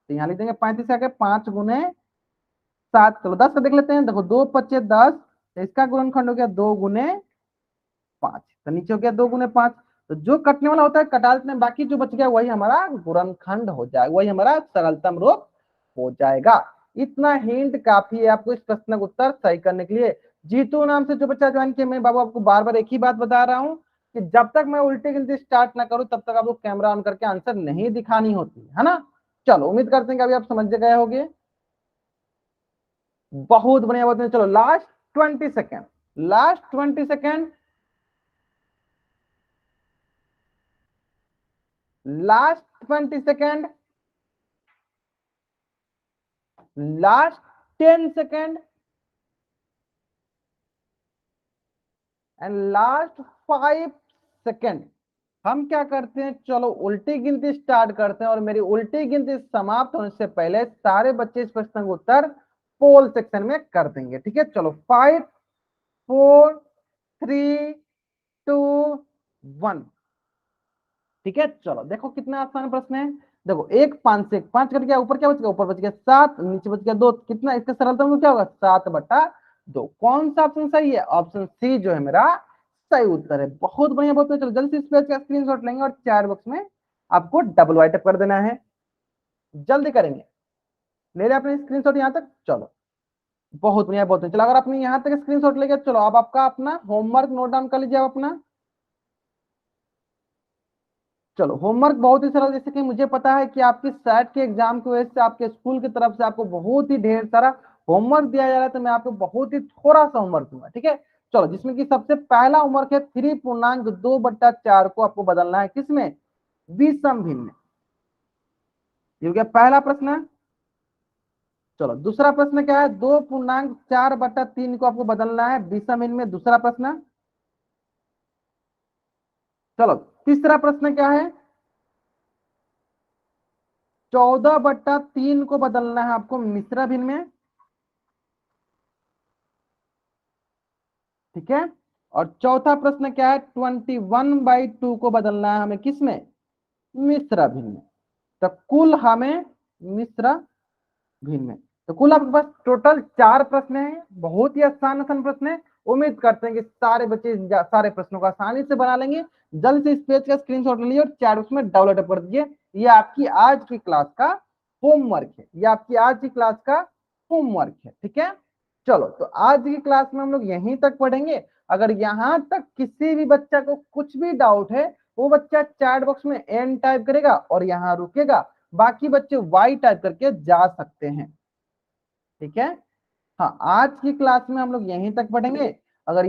तो यहाँ लिख देंगे 35 का 5×7। चलो 10 का देख लेते हैं। देखो 2×5 = 10, तो इसका गुणनखंड हो गया 2×5। तो नीचे हो गया 2×5। तो जो कटने वाला होता है कटा देते हैं, बाकी जो बच गया वही हमारा गुणनखंड हो जाएगा, वही हमारा सरलतम रूप हो जाएगा। इतना हिंट काफी है आपको इस प्रश्न का उत्तर सही करने के लिए। जीतू नाम से जो बच्चा ज्वाइन किया, मैं बाबू आपको बार बार एक ही बात बता रहा हूँ कि जब तक मैं उल्टी गिनती स्टार्ट ना करूं तब तक आपको कैमरा ऑन करके आंसर नहीं दिखानी होती है ना। चलो उम्मीद करते हैं कि अभी आप समझ गए होंगे। बहुत बढ़िया, बहुत बढ़िया। चलो last 20 second, last 20 second, last 20 second, last 10 second and last 5 second हम क्या करते हैं, चलो उल्टी गिनती स्टार्ट करते हैं और मेरी उल्टी गिनती समाप्त होने से पहले सारे बच्चे इस प्रश्न का उत्तर पोल सेक्शन में कर देंगे। ठीक है, चलो 5 4 3 2 1। ठीक है, चलो देखो कितना आसान प्रश्न है। देखो एक 5 से 5 कट गया, ऊपर क्या बच गया, ऊपर बच गया 7, नीचे बच गया 2, कितना इसका सरलता में क्या होगा 7/2। कौन सा ऑप्शन सही है, ऑप्शन सी जो है मेरा सही उत्तर है। बहुत बढ़िया, बहुत बढ़िया। चलो जल्दी से इस पेज का स्क्रीनशॉट लेंगे और चैट बॉक्स में आपको डबल राइट अप कर देना है, जल्दी करेंगे। ले लिया आपने स्क्रीनशॉट यहाँ तक, चलो बहुत बढ़िया, बहुत बढ़िया। चलो अगर आपने यहाँ तक स्क्रीनशॉट ले गया, चलो अब आपका अपना होमवर्क नोट डाउन कर लीजिए आप अपना। चलो होमवर्क बहुत ही सरल, जैसे कि मुझे पता है कि आपकी सैट के एग्जाम की वजह से आपके स्कूल की तरफ से आपको बहुत ही ढेर सारा होमवर्क दिया जा रहा है, तो मैं आपको बहुत ही थोड़ा सा होमवर्क दूंगा। ठीक है, चलो जिसमें कि सबसे पहला होमवर्क है 3.2/4 को आपको बदलना है किसमें, विषम भिन्न में। ये हो गया पहला प्रश्न। चलो दूसरा प्रश्न क्या है, 2.4/3 को आपको बदलना है विषम भिन्न में, दूसरा प्रश्न। चलो तीसरा प्रश्न क्या है, 14/3 को बदलना है आपको मिश्र भिन्न में। ठीक है, और चौथा प्रश्न क्या है, 21/2 को बदलना है हमें किसमें, मिश्र भिन्न में। तो कुल हमें मिश्र भिन्न में, तो कुल आपके पास टोटल 4 प्रश्न हैं। बहुत ही आसान आसान प्रश्न है। उम्मीद करते हैं कि सारे बच्चे सारे प्रश्नों को आसानी से बना लेंगे। जल्द से इस पेज का स्क्रीनशॉट ले लीजिए और चैट बॉक्स में डाउनलोड कर दीजिए। ये आपकी आज की क्लास का होमवर्क है, ये आपकी आज की क्लास का होमवर्क है। ठीक है, चलो तो आज की क्लास में हम लोग यहीं तक पढ़ेंगे। अगर यहां तक किसी भी बच्चा को कुछ भी डाउट है, वो बच्चा चैट बॉक्स में एन टाइप करेगा और यहाँ रुकेगा, बाकी बच्चे वाई टाइप करके जा सकते हैं। ठीक है, हाँ आज की क्लास में हम लोग यहीं तक पढ़ेंगे। अगर